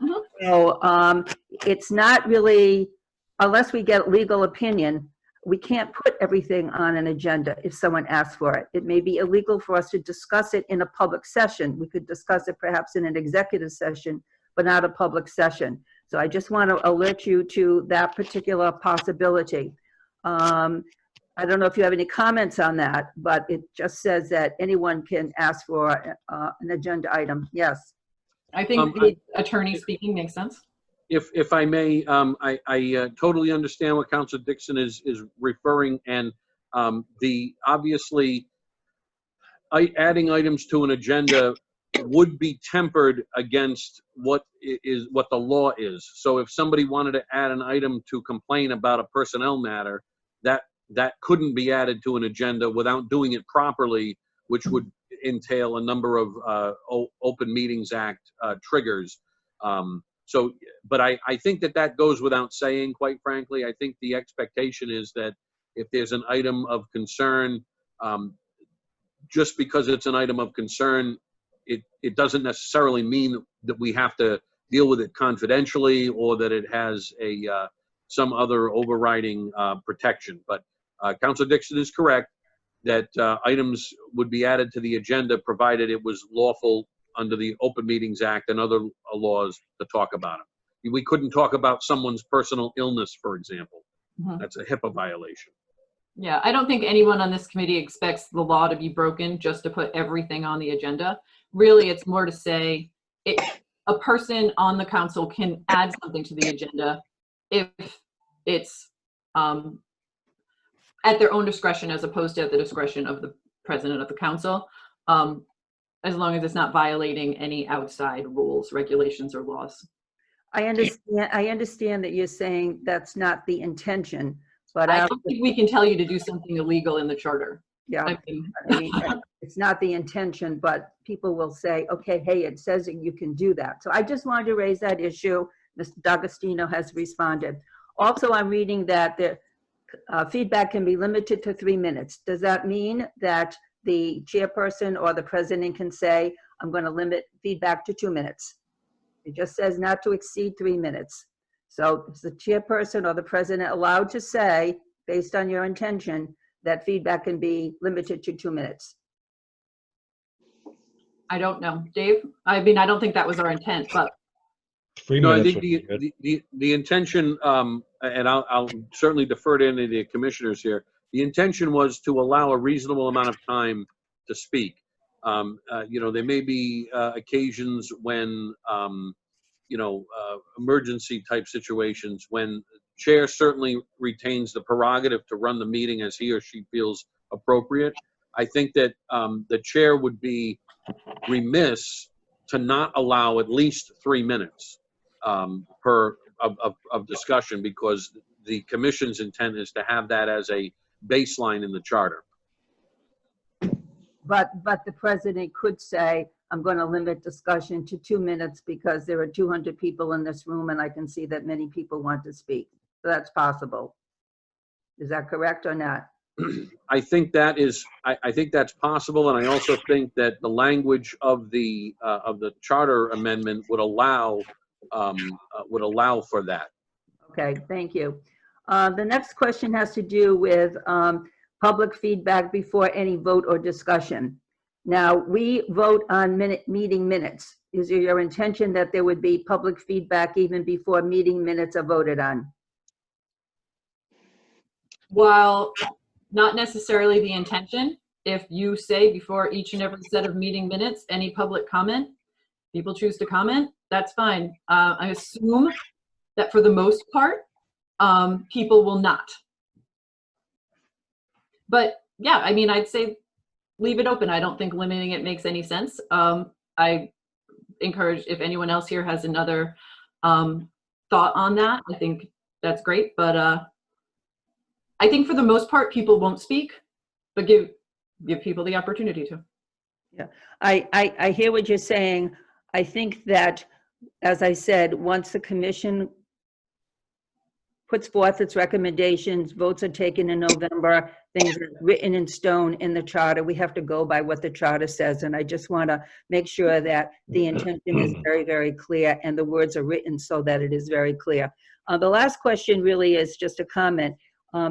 Mhm. So it's not really, unless we get legal opinion, we can't put everything on an agenda if someone asks for it. It may be illegal for us to discuss it in a public session. We could discuss it perhaps in an executive session, but not a public session. So I just want to alert you to that particular possibility. I don't know if you have any comments on that, but it just says that anyone can ask for an agenda item. Yes. I think the attorney speaking makes sense. If I may, I totally understand what Councilor Dixon is referring, and obviously adding items to an agenda would be tempered against what the law is. So if somebody wanted to add an item to complain about a personnel matter, that couldn't be added to an agenda without doing it properly, which would entail a number of Open Meetings Act triggers. But I think that goes without saying, quite frankly. I think the expectation is that if there's an item of concern, just because it's an item of concern, it doesn't necessarily mean that we have to deal with it confidentially or that it has some other overriding protection. But Councilor Dixon is correct that items would be added to the agenda provided it was lawful under the Open Meetings Act and other laws to talk about them. We couldn't talk about someone's personal illness, for example. Mhm. That's a HIPAA violation. Yeah, I don't think anyone on this committee expects the law to be broken just to put everything on the agenda. Really, it's more to say a person on the council can add something to the agenda if it's at their own discretion as opposed to at the discretion of the president of the council, as long as it's not violating any outside rules, regulations, or laws. I understand that you're saying that's not the intention, but I don't think we can tell you to do something illegal in the charter. yeah, I mean, it's not the intention, but people will say, okay, hey, it says that you can do that. So I just wanted to raise that issue. Mr. D'Agostino has responded. Also, I'm reading that the feedback can be limited to 3 minutes. Does that mean that the chairperson or the president can say, I'm going to limit feedback to 2 minutes? It just says not to exceed 3 minutes. So is the chairperson or the president allowed to say, based on your intention, that feedback can be limited to 2 minutes? I don't know. Dave? I mean, I don't think that was our intent, but 3 No, I minutes think would be good. the intention, and I'll certainly defer to any of the commissioners here. The intention was to allow a reasonable amount of time to speak. There may be occasions when, emergency type situations when chair certainly retains the prerogative to run the meeting as he or she feels appropriate. I think that the chair would be remiss to not allow at least 3 minutes of discussion, because the commission's intent is to have that as a baseline in the charter. But the president could say, I'm going to limit discussion to 2 minutes because there are 200 people in this room and I can see that many people want to speak. So that's possible. Is that correct or not? I think that is, I think that's possible, and I also think that the language of the charter amendment would allow for that. Okay, thank you. The next question has to do with public feedback before any vote or discussion. Now, we vote on meeting minutes. Is it your intention that there would be public feedback even before meeting minutes are voted on? while not necessarily the intention, if you say before each and every set of meeting minutes, any public comment, people choose to comment, that's fine. I assume that for the most part, people will not. But yeah, I mean, I'd say leave it open. I don't think limiting it makes any sense. I encourage, if anyone else here has another thought on that, I think that's great. But I think for the most part, people won't speak, but give people the opportunity to. Yeah, I hear what you're saying. I think that, as I said, once the commission puts forth its recommendations, votes are taken in November, things are written in stone in the charter. We have to go by what the charter says. And I just want to make sure that the intention is very, very clear and the words are written so that it is very clear. The last question really is just a comment.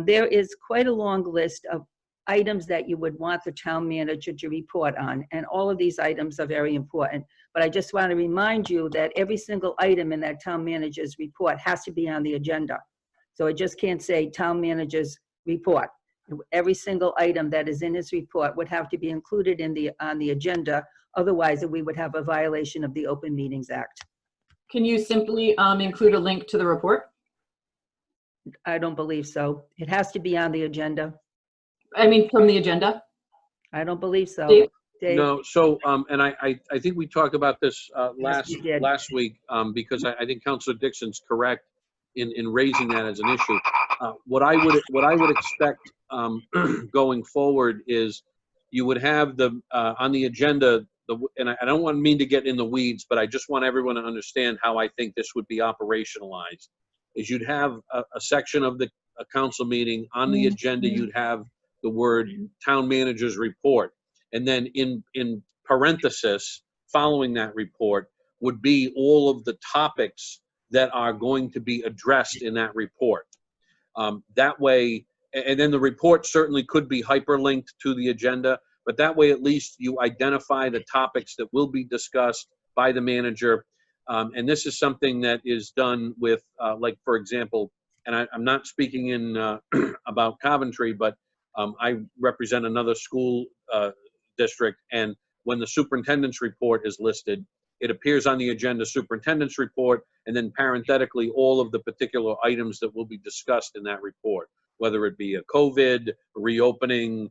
There is quite a long list of items that you would want the town manager to report on. And all of these items are very important. But I just want to remind you that every single item in that town manager's report has to be on the agenda. So it just can't say town manager's report. Every single item that is in his report would have to be included on the agenda. Otherwise, we would have a violation of the Open Meetings Act. Can you simply include a link to the report? I don't believe so. It has to be on the agenda. I mean, from the agenda? I don't believe so. Dave? Dave? No, so, and I think we talked about this you did. last week, because I think Councilor Dixon's correct in raising that as an issue. What I would expect going forward is you would have on the agenda, and I don't want mean to get in the weeds, but I just want everyone to understand how I think this would be operationalized. Is you'd have a section of the council meeting on the agenda, you'd have the word town manager's report. And then in parenthesis, following that report, would be all of the topics that are going to be addressed in that report. That way, and then the report certainly could be hyperlinked to the agenda, but that way at least you identify the topics that will be discussed by the manager. And this is something that is done with, like, for example, and I'm not speaking in about Coventry, but I represent another school district, and when the superintendent's report is listed, it appears on the agenda superintendent's report, and then parenthetically all of the particular items that will be discussed in that report, whether it be a COVID, reopening,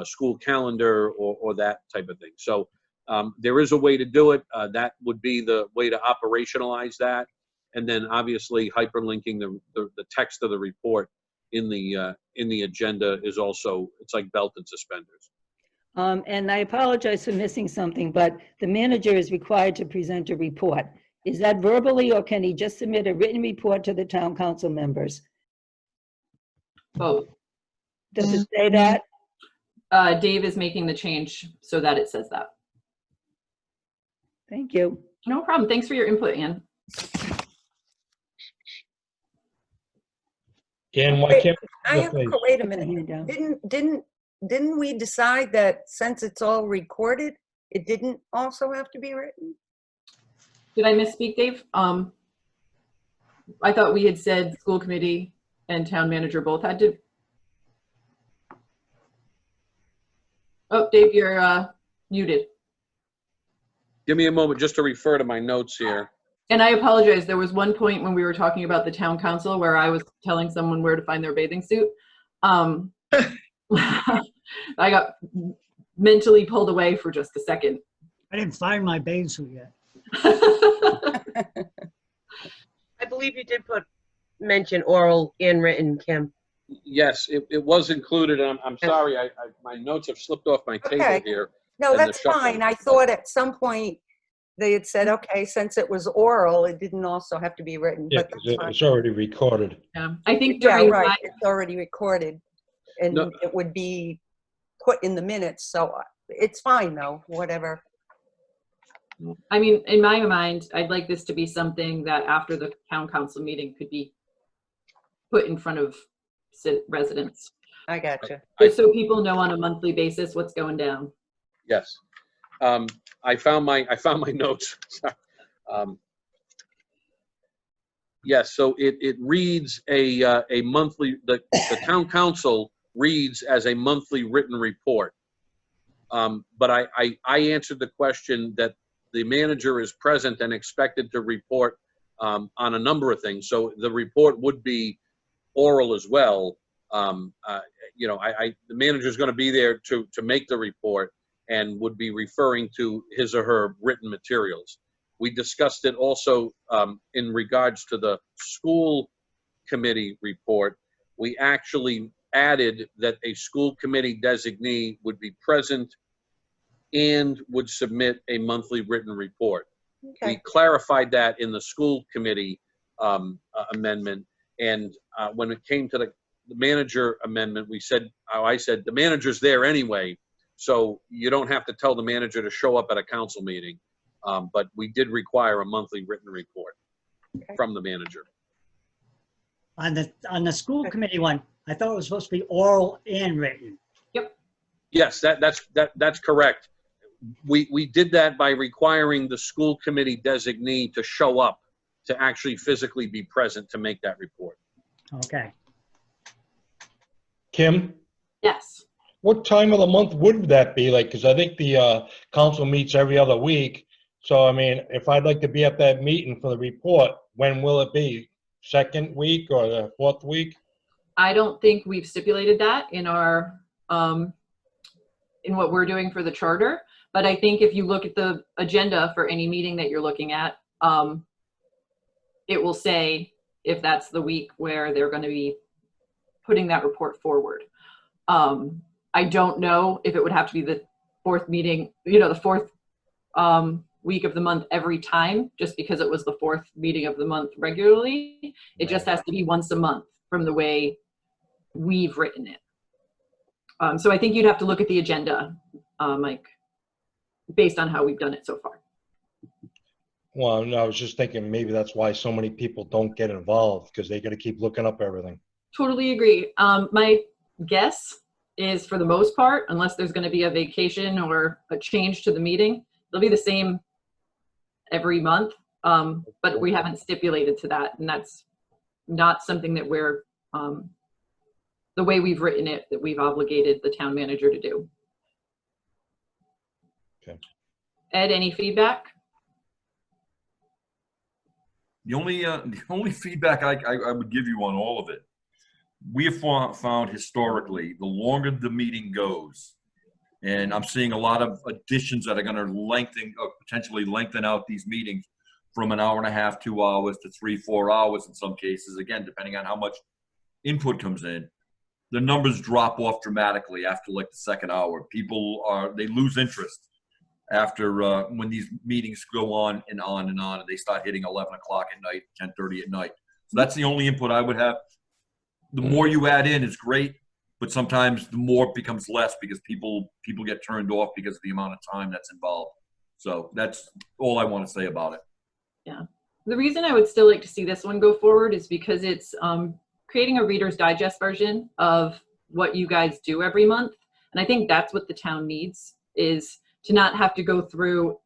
school calendar, or that type of thing. So there is a way to do it. That would be the way to operationalize that. And then obviously hyperlinking the text of the report in the agenda is also, it's like belt and suspenders. And I apologize for missing something, but the manager is required to present a report. Is that verbally, or can he just submit a written report to the town council members? Both. Does it say that? Dave is making the change so that it says that. Thank you. No problem. Thanks for your input, Ann. And why can't? Wait a minute. Didn't we decide that since it's all recorded, it didn't also have to be written? Did I misspeak, Dave? I thought we had said school committee and town manager both had to. Oh, Dave, you're muted. Give me a moment just to refer to my notes here. And I apologize. There was one point when we were talking about the town council where I was telling someone where to find their bathing suit. I got mentally pulled away for just a second. I didn't find my bathing suit yet. I believe you did mention oral and written, Kim. Yes, it was included. I'm sorry, my notes have slipped off my table here. No, and the that's shuffle. fine. I thought at some point they had said, okay, since it was oral, it didn't also have to be written. Yeah, But that's fine. it's already recorded. Yeah, I think Yeah, during right. It's already recorded, and No. it would be put in the minutes. So it's fine, though. Whatever. I mean, in my mind, I'd like this to be something that after the town council meeting could be put in front of residents. I gotcha. Just so people know on a monthly basis what's going down. Yes. I found my notes. Yes, so it reads a monthly, the town council reads as a monthly written report. But I answered the question that the manager is present and expected to report on a number of things. So the report would be oral as well. You know, the manager's going to be there to make the report and would be referring to his or her written materials. We discussed it also in regards to the school committee report. We actually added that a school committee designee would be present and would submit a monthly written report. Okay. We clarified that in the school committee amendment. And when it came to the manager amendment, I said, the manager's there anyway, so you don't have to tell the manager to show up at a council meeting. But we did require a monthly written report from the manager. On the school committee one, I thought it was supposed to be oral and written. Yes, that's correct. We did that by requiring the school committee designee to show up, to actually physically be present to make that report. Okay. Kim, Yes. what time of the month would that be? Like, because I think the council meets every other week. So, I mean, if I'd like to be at that meeting for the report, when will it be? Second week or the fourth week? I don't think we've stipulated that in our, in what we're doing for the charter. But I think if you look at the agenda for any meeting that you're looking at, it will say if that's the week where they're going to be putting that report forward. I don't know if it would have to be the fourth meeting, you know, the fourth week of the month every time, just because it was the fourth meeting of the month regularly. It just has to be once a month from the way we've written it. So I think you'd have to look at the agenda, Mike, based on how we've done it so far. Well, no, I was just thinking maybe that's why so many people don't get involved, because they got to keep looking up everything. Totally agree. My guess is, for the most part, unless there's going to be a vacation or a change to the meeting, they'll be the same every month. But we haven't stipulated to that, and that's not something that we're, the way we've written it, that we've obligated the town manager to do. Okay. Ed, any feedback? The only feedback I would give you on all of it, we have found historically, the longer the meeting goes, and I'm seeing a lot of additions that are going to lengthen, or potentially lengthen out these meetings from an hour and a half, 2 hours to 3-4 hours in some cases, again, depending on how much input comes in. The numbers drop off dramatically after like the second hour. People they lose interest after when these meetings go on and on and on, and they start hitting 11 o'clock at night, 10:30 at night. So that's the only input I would have. The more you add in is great, but sometimes the more becomes less because people get turned off because of the amount of time that's involved. So that's all I want to say about it. Yeah. The reason I would still like to see this one go forward is because it's creating a Reader's Digest version of what you guys do every month. And I think that's what the town needs, is to not have to go through,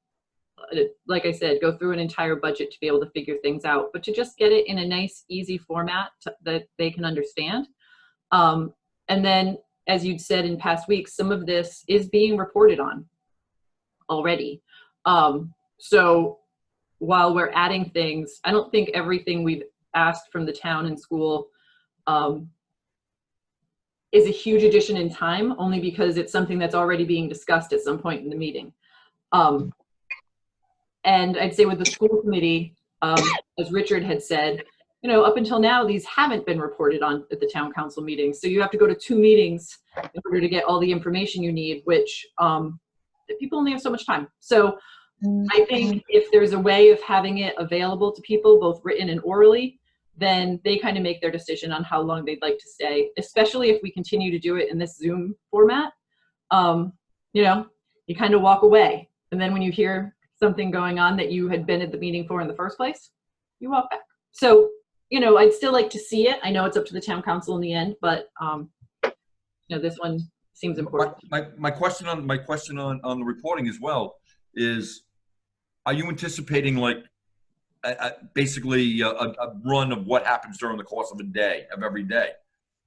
like I said, go through an entire budget to be able to figure things out, but to just get it in a nice, easy format that they can understand. And then, as you'd said in past weeks, some of this is being reported on already. So while we're adding things, I don't think everything we've asked from the town and school is a huge addition in time, only because it's something that's already being discussed at some point in the meeting. And I'd say with the school committee, as Richard had said, you know, up until now, these haven't been reported on at the town council meetings. So you have to go to 2 meetings in order to get all the information you need, which people only have so much time. So I think if there's a way of having it available to people, both written and orally, then they kind of make their decision on how long they'd like to stay, especially if we continue to do it in this Zoom format. You know, you kind of walk away. And then when you hear something going on that you had been at the meeting for in the first place, you walk back. So, you know, I'd still like to see it. I know it's up to the town council in the end, but, you know, this one seems important. My question on the reporting as well is, are you anticipating like basically a run of what happens during the course of a day, of every day?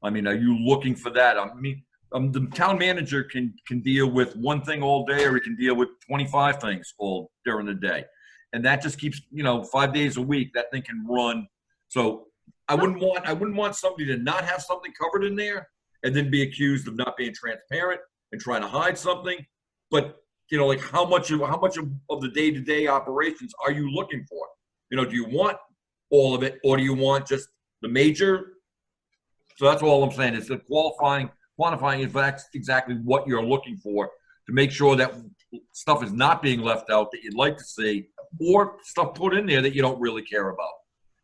I mean, are you looking for that? I mean, the town manager can deal with one thing all day, or he can deal with 25 things all during the day. And that just keeps, you know, 5 days a week, that thing can run. So I wouldn't want somebody to not have something covered in there and then be accused of not being transparent and trying to hide something. But, you know, like how much of the day-to-day operations are you looking for? You know, do you want all of it, or do you want just the major? So that's all I'm saying, is the quantifying if that's exactly what you're looking for, to make sure that stuff is not being left out that you'd like to see, or stuff put in there that you don't really care about.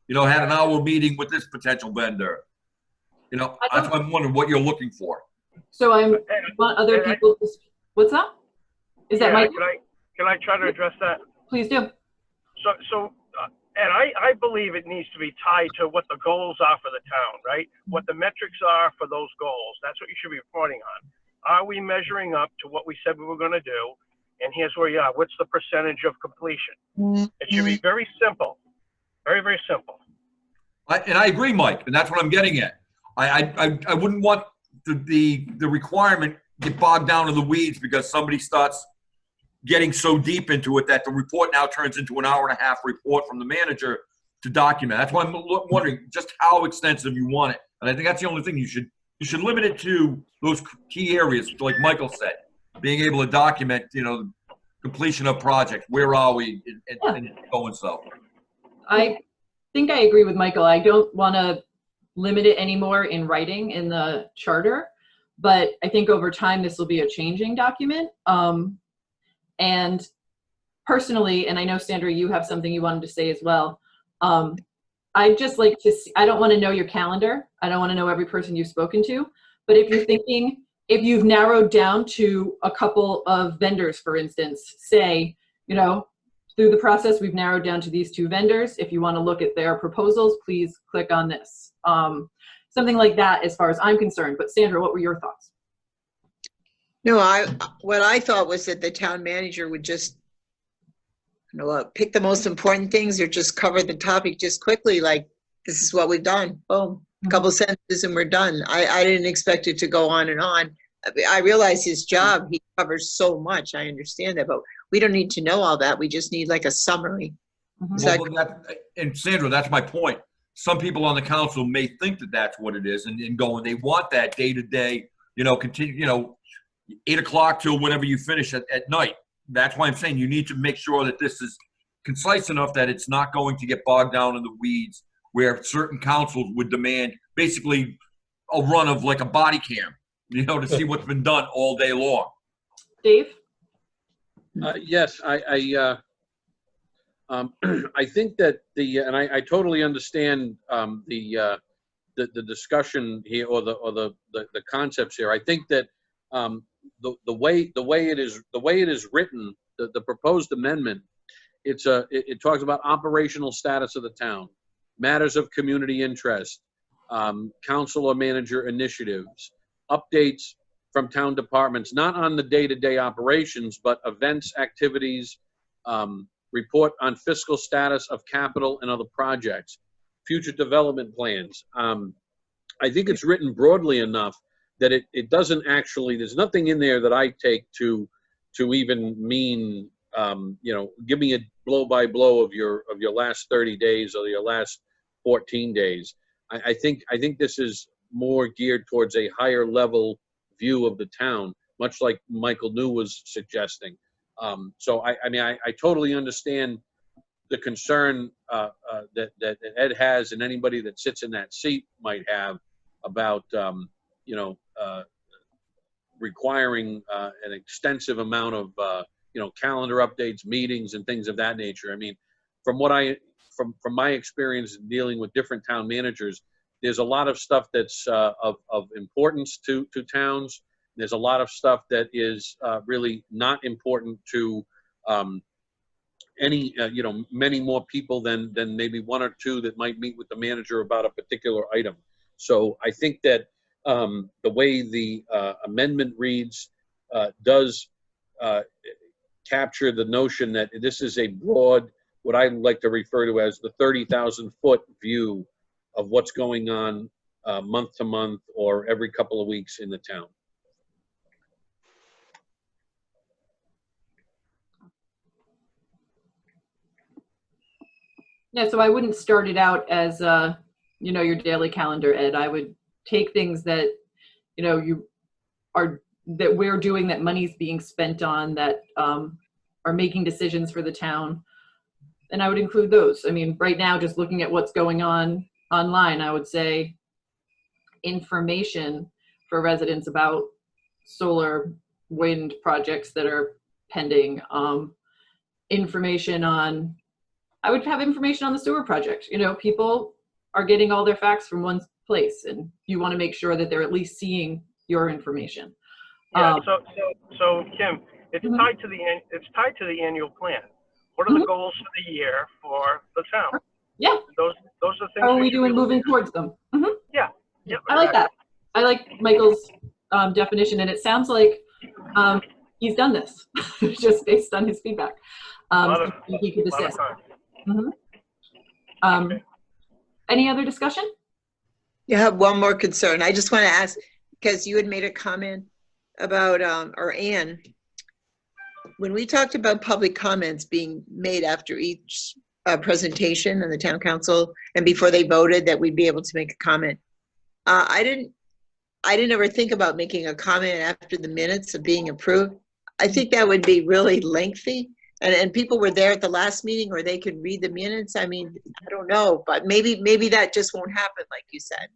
You know, had an hour meeting with this potential vendor. You know, that's why I'm wondering what you're looking for. So I want other people to, what's that? Is that Mike? Can I try to address that? Please do. And I believe it needs to be tied to what the goals are for the town, right? What the metrics are for those goals. That's what you should be reporting on. Are we measuring up to what we said we were going to do? And here's where you are. What's the percentage of completion? It should be very simple. Very, very simple. And I agree, Mike, and that's what I'm getting at. I wouldn't want the requirement get bogged down in the weeds because somebody starts getting so deep into it that the report now turns into an hour-and-a-half report from the manager to document. That's why I'm wondering just how extensive you want it. And I think that's the only thing you should limit it to, those key areas, like Michael said, being able to document, you know, completion of projects. Where are we and so and so. I think I agree with Michael. I don't want to limit it anymore in writing in the charter, but I think over time this will be a changing document. And personally, and I know Sandra, you have something you wanted to say as well. I'd just like to see, I don't want to know your calendar. I don't want to know every person you've spoken to, but if you're thinking, if you've narrowed down to a couple of vendors, for instance, say, you know, through the process, we've narrowed down to these 2 vendors. If you want to look at their proposals, please click on this. Something like that as far as I'm concerned. But Sandra, what were your thoughts? No, what I thought was that the town manager would just, you know, pick the most important things or just cover the topic just quickly, like, this is what we've done. Boom, a couple sentences and we're done. I didn't expect it to go on and on. I realize his job, he covers so much. I understand that, but we don't need to know all that. We just need like a summary. And Sandra, that's my point. Some people on the council may think that that's what it is and go, and they want that day-to-day, you know, continue, you know, 8 o'clock till whenever you finish at night. That's why I'm saying you need to make sure that this is concise enough that it's not going to get bogged down in the weeds where certain councils would demand basically a run of like a body cam, you know, to see what's been done all day long. Dave? Yes, I think that and I totally understand the discussion here or the concepts here. I think that the way it is written, the proposed amendment, it talks about operational status of the town, matters of community interest, council or manager initiatives, updates from town departments, not on the day-to-day operations, but events, activities, report on fiscal status of capital and other projects, future development plans. I think it's written broadly enough that it doesn't actually, there's nothing in there that I take to even mean, you know, give me a blow by blow of your last 30 days or your last 14 days. I think this is more geared towards a higher level view of the town, much like Michael New was suggesting. So I mean, I totally understand the concern that Ed has and anybody that sits in that seat might have about, you know, requiring an extensive amount of, you know, calendar updates, meetings, and things of that nature. I mean, from my experience dealing with different town managers, there's a lot of stuff that's of importance to towns. There's a lot of stuff that is really not important to any, you know, many more people than maybe 1 or 2 that might meet with the manager about a particular item. So I think that the way the amendment reads does capture the notion that this is a broad, what I like to refer to as the 30,000-foot view of what's going on month to month or every couple of weeks in the town. Yeah, so I wouldn't start it out as you know, your daily calendar, Ed. I would take things that, you know, that we're doing, that money's being spent on, that are making decisions for the town. And I would include those. I mean, right now, just looking at what's going on online, I would say information for residents about solar wind projects that are pending. Information on, I would have information on the sewer project. You know, people are getting all their facts from one place, and you want to make sure that they're at least seeing your information. Yeah, so Kim, it's Mhm. tied to the annual plan. What are the goals for the year for the town? Yeah. Those are things. How are we we should be doing looking moving at. towards them? Mhm. Yeah. I like that. I like Michael's definition, and it sounds like he's done this just based on his feedback. So he could assist. Any other discussion? You have one more concern. I just want to ask, because you had made a comment about, or Ann, when we talked about public comments being made after each presentation in the town council and before they voted, that we'd be able to make a comment. I didn't ever think about making a comment after the minutes of being approved. I think that would be really lengthy. And people were there at the last meeting, or they could read the minutes. I mean, I don't know, but maybe that just won't happen, like you said.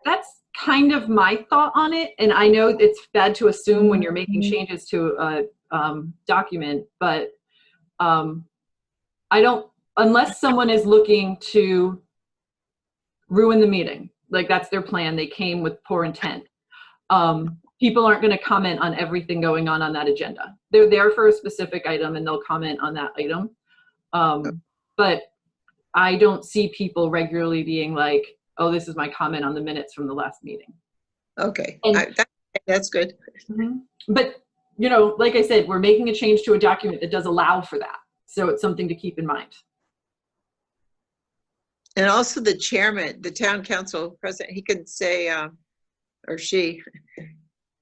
That's kind of my thought on it. And I know it's bad to assume when you're making changes to a document, but I don't, unless someone is looking to ruin the meeting, like that's their plan, they came with poor intent. People aren't going to comment on everything going on that agenda. They're there for a specific item and they'll comment on that item. But I don't see people regularly being like, oh, this is my comment on the minutes from the last meeting. Okay, And, that's good. But, you know, like I said, we're making a change to a document that does allow for that. So it's something to keep in mind. And also the chairman, the town council president, he can say, or she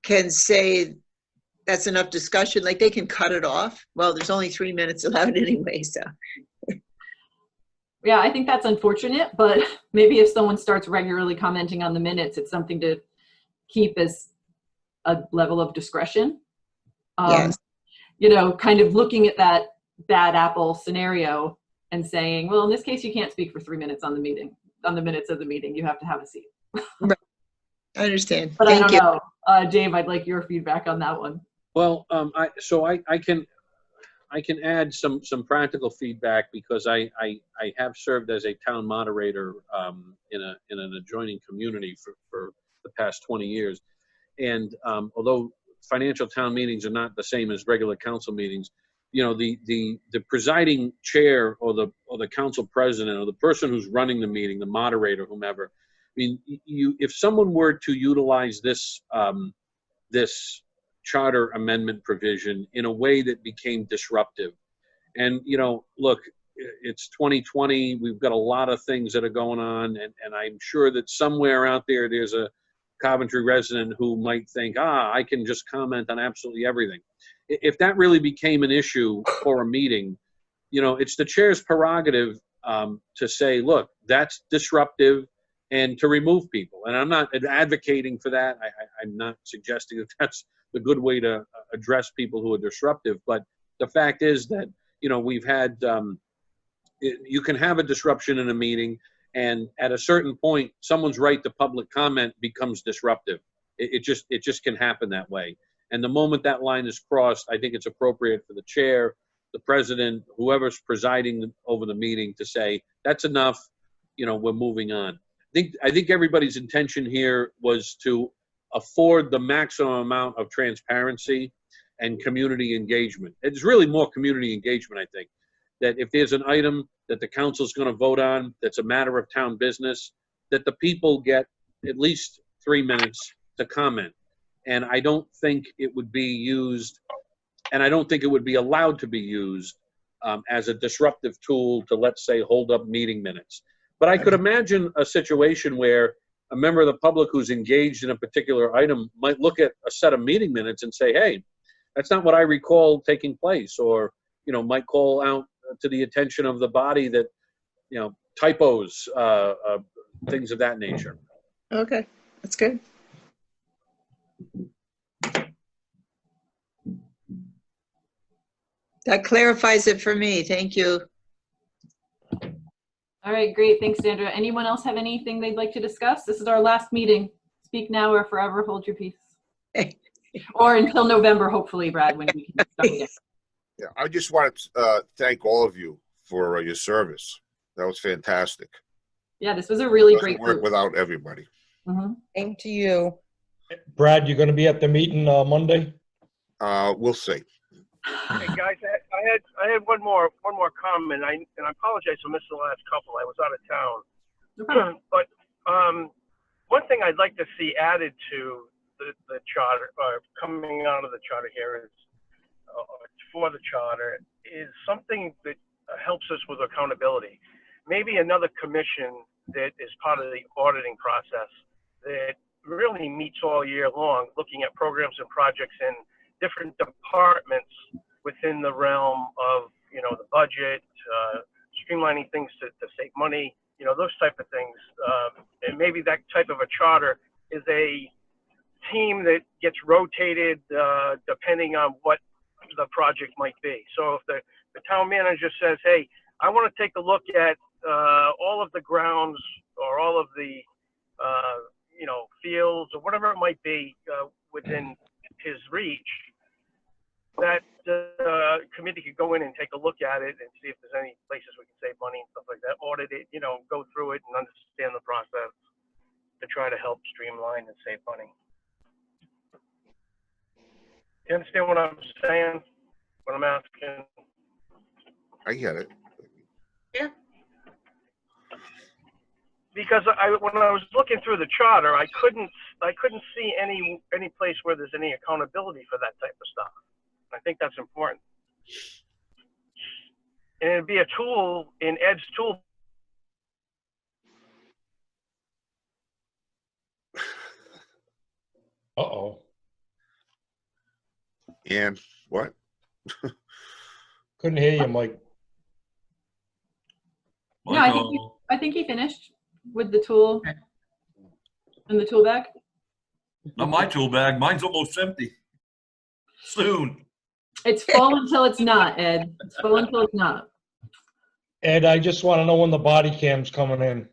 can say, that's enough discussion. Like they can cut it off. Well, there's only 3 minutes allowed anyway, so. Yeah, I think that's unfortunate, but maybe if someone starts regularly commenting on the minutes, it's something to keep as a level of discretion. Yes. You know, kind of looking at that bad apple scenario and saying, well, in this case, you can't speak for 3 minutes on the meeting, on the minutes of the meeting. You have to have a seat. Right. I understand. But Thank I don't you. know. Dave, I'd like your feedback on that one. Well, I can add some practical feedback because I have served as a town moderator in an adjoining community for the past 20 years. And although financial town meetings are not the same as regular council meetings, you know, the presiding chair or the council president or the person who's running the meeting, the moderator, whomever, I mean, if someone were to utilize this this charter amendment provision in a way that became disruptive, and you know, look, it's 2020, we've got a lot of things that are going on, and I'm sure that somewhere out there there's a Coventry resident who might think, I can just comment on absolutely everything. If that really became an issue for a meeting, you know, it's the chair's prerogative to say, look, that's disruptive, and to remove people. And I'm not advocating for that. I'm not suggesting that that's the good way to address people who are disruptive. But the fact is that, you know, we've had, you can have a disruption in a meeting, and at a certain point, someone's right to public comment becomes disruptive. It just can happen that way. And the moment that line is crossed, I think it's appropriate for the chair, the president, whoever's presiding over the meeting to say, that's enough, you know, we're moving on. I think everybody's intention here was to afford the maximum amount of transparency and community engagement. It's really more community engagement, I think, that if there's an item that the council's going to vote on that's a matter of town business, that the people get at least 3 minutes to comment. And I don't think it would be used, and I don't think it would be allowed to be used as a disruptive tool to, let's say, hold up meeting minutes. But I could imagine a situation where a member of the public who's engaged in a particular item might look at a set of meeting minutes and say, hey, that's not what I recall taking place, or, you know, might call out to the attention of the body that, you know, typos things of that nature. Okay, that's good. That clarifies it for me. Thank you. All right, great. Thanks, Sandra. Anyone else have anything they'd like to discuss? This is our last meeting. Speak now or forever hold your peace. Or until November, hopefully, Brad, when we can start again. Yeah, I just want to thank all of you for your service. That was fantastic. Yeah, this was a really Doesn't great work group. without everybody. Same to you. Brad, you going to be at the meeting Monday? We'll see. Hey guys, I had one more comment. And I apologize for missing the last couple. I was out of town. Okay. But one thing I'd like to see added to the charter, coming out of the charter here is for the charter is something that helps us with accountability. Maybe another commission that is part of the auditing process that really meets all year long, looking at programs and projects in different departments within the realm of, you know, the budget, streamlining things to save money, you know, those type of things. And maybe that type of a charter is a team that gets rotated depending on what the project might be. So if the town manager says, hey, I want to take a look at all of the grounds or all of the, you know, fields or whatever it might be within his reach, that committee could go in and take a look at it and see if there's any places we can save money and stuff like that, audit it, you know, go through it and understand the process to try to help streamline and save money. You understand what I'm saying? What I'm asking? I get it. Yeah. Because when I was looking through the charter, I couldn't see any place where there's any accountability for that type of stuff. I think that's important. And it'd be a tool in Ed's tool. Uh-oh. And what? Couldn't hear you, Mike. No, I think he finished with the tool and the tool bag. Not my tool bag. Mine's almost empty. Soon. It's full until it's not, Ed. It's full until it's not. Ed, I just want to know when the body cam's coming in.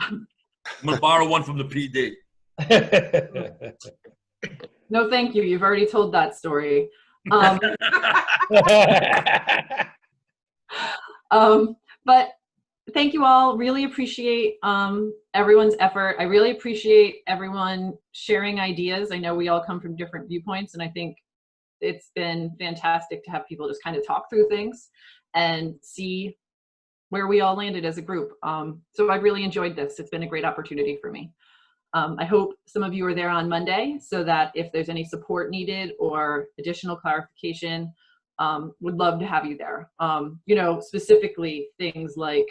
I'm going to borrow one from the PD. No, thank you. You've already told that story. But thank you all. Really appreciate everyone's effort. I really appreciate everyone sharing ideas. I know we all come from different viewpoints, and I think it's been fantastic to have people just kind of talk through things and see where we all landed as a group. So I've really enjoyed this. It's been a great opportunity for me. I hope some of you are there on Monday so that if there's any support needed or additional clarification, would love to have you there. You know, specifically things like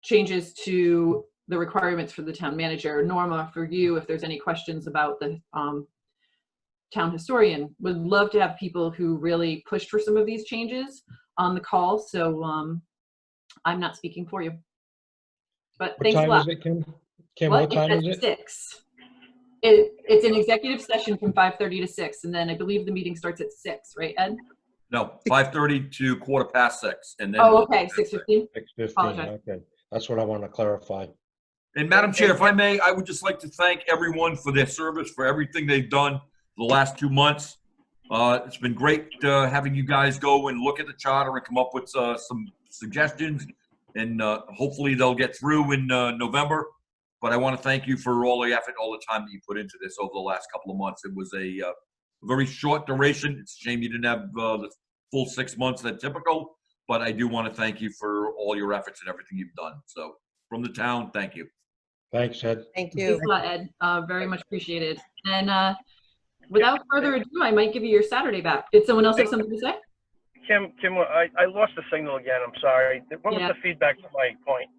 changes to the requirements for the town manager. Norma, for you, if there's any questions about the town historian, would love to have people who really pushed for some of these changes on the call. So I'm not speaking for you. But What thanks a time lot. is it, Kim? Kim, what time is it? 6. It's an executive session from 5:30 to 6, and then I believe the meeting starts at 6, right, Ed? No, 5:30 to 6:15, and then. Oh, okay, 6:15. 6:15, okay. That's what I want to clarify. And Madam Chair, if I may, I would just like to thank everyone for their service, for everything they've done the last 2 months. It's been great having you guys go and look at the charter and come up with some suggestions, and hopefully they'll get through in November. But I want to thank you for all the effort, all the time that you put into this over the last couple of months. It was a very short duration. It's a shame you didn't have the full 6 months that typical, but I do want to thank you for all your efforts and everything you've done. So from the town, thank you. Thanks, Ed. Thank you. Thanks a lot, Ed. Very much appreciated. And without further ado, I might give you your Saturday back. Did someone else have something to say? Kim, I lost the signal again. I'm sorry. What was the feedback to my point?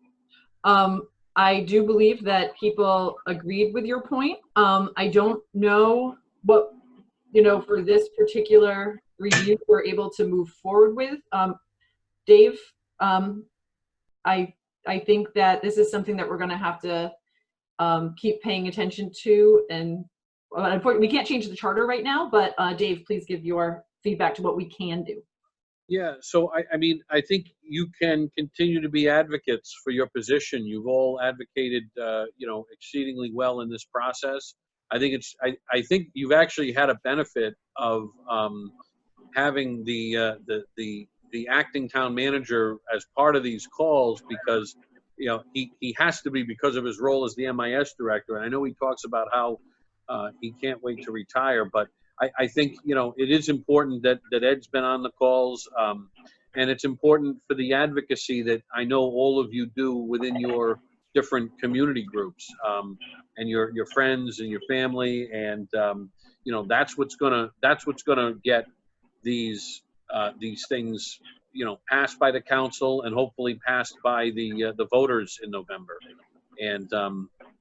I do believe that people agreed with your point. I don't know what, you know, for this particular review we're able to move forward with. Dave, I I think that this is something that we're going to have to keep paying attention to. And unfortunately, we can't change the charter right now, but Dave, please give your feedback to what we can do. Yeah, so I mean, I think you can continue to be advocates for your position. You've all advocated, exceedingly well in this process. I think I think you've actually had a benefit of having the acting town manager as part of these calls, because he has to be, because of his role as the MIS director. And I know he talks about how he can't wait to retire, but I think, it is important that Ed's been on the calls, and it's important for the advocacy that I know all of you do within your different community groups, and your friends and your family, and that's what's gonna get these things passed by the council and hopefully passed by the voters in November. And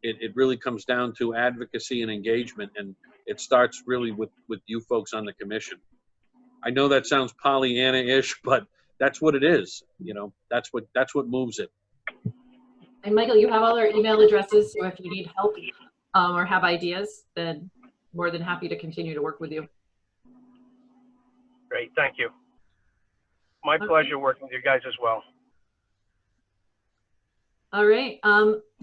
it really comes down to advocacy and engagement, and it starts really with you folks on the commission. I know that sounds Pollyanna-ish, but that's what it is. That's what moves it. And Michael, you have all our email addresses, so if you need help or have ideas, then more than happy to continue to work with you. Great, thank you. My pleasure working with you guys as well. All right,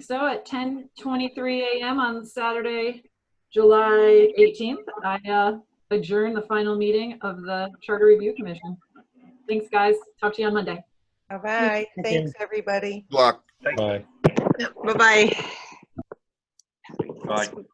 so at 10:23 a.m. on Saturday, July 18th, I adjourn the final meeting of the Charter Review Commission. Thanks, guys. Talk to you on Monday. Bye-bye. Thank Thanks, everybody. Good luck. Thank you. Bye. Bye-bye. Bye.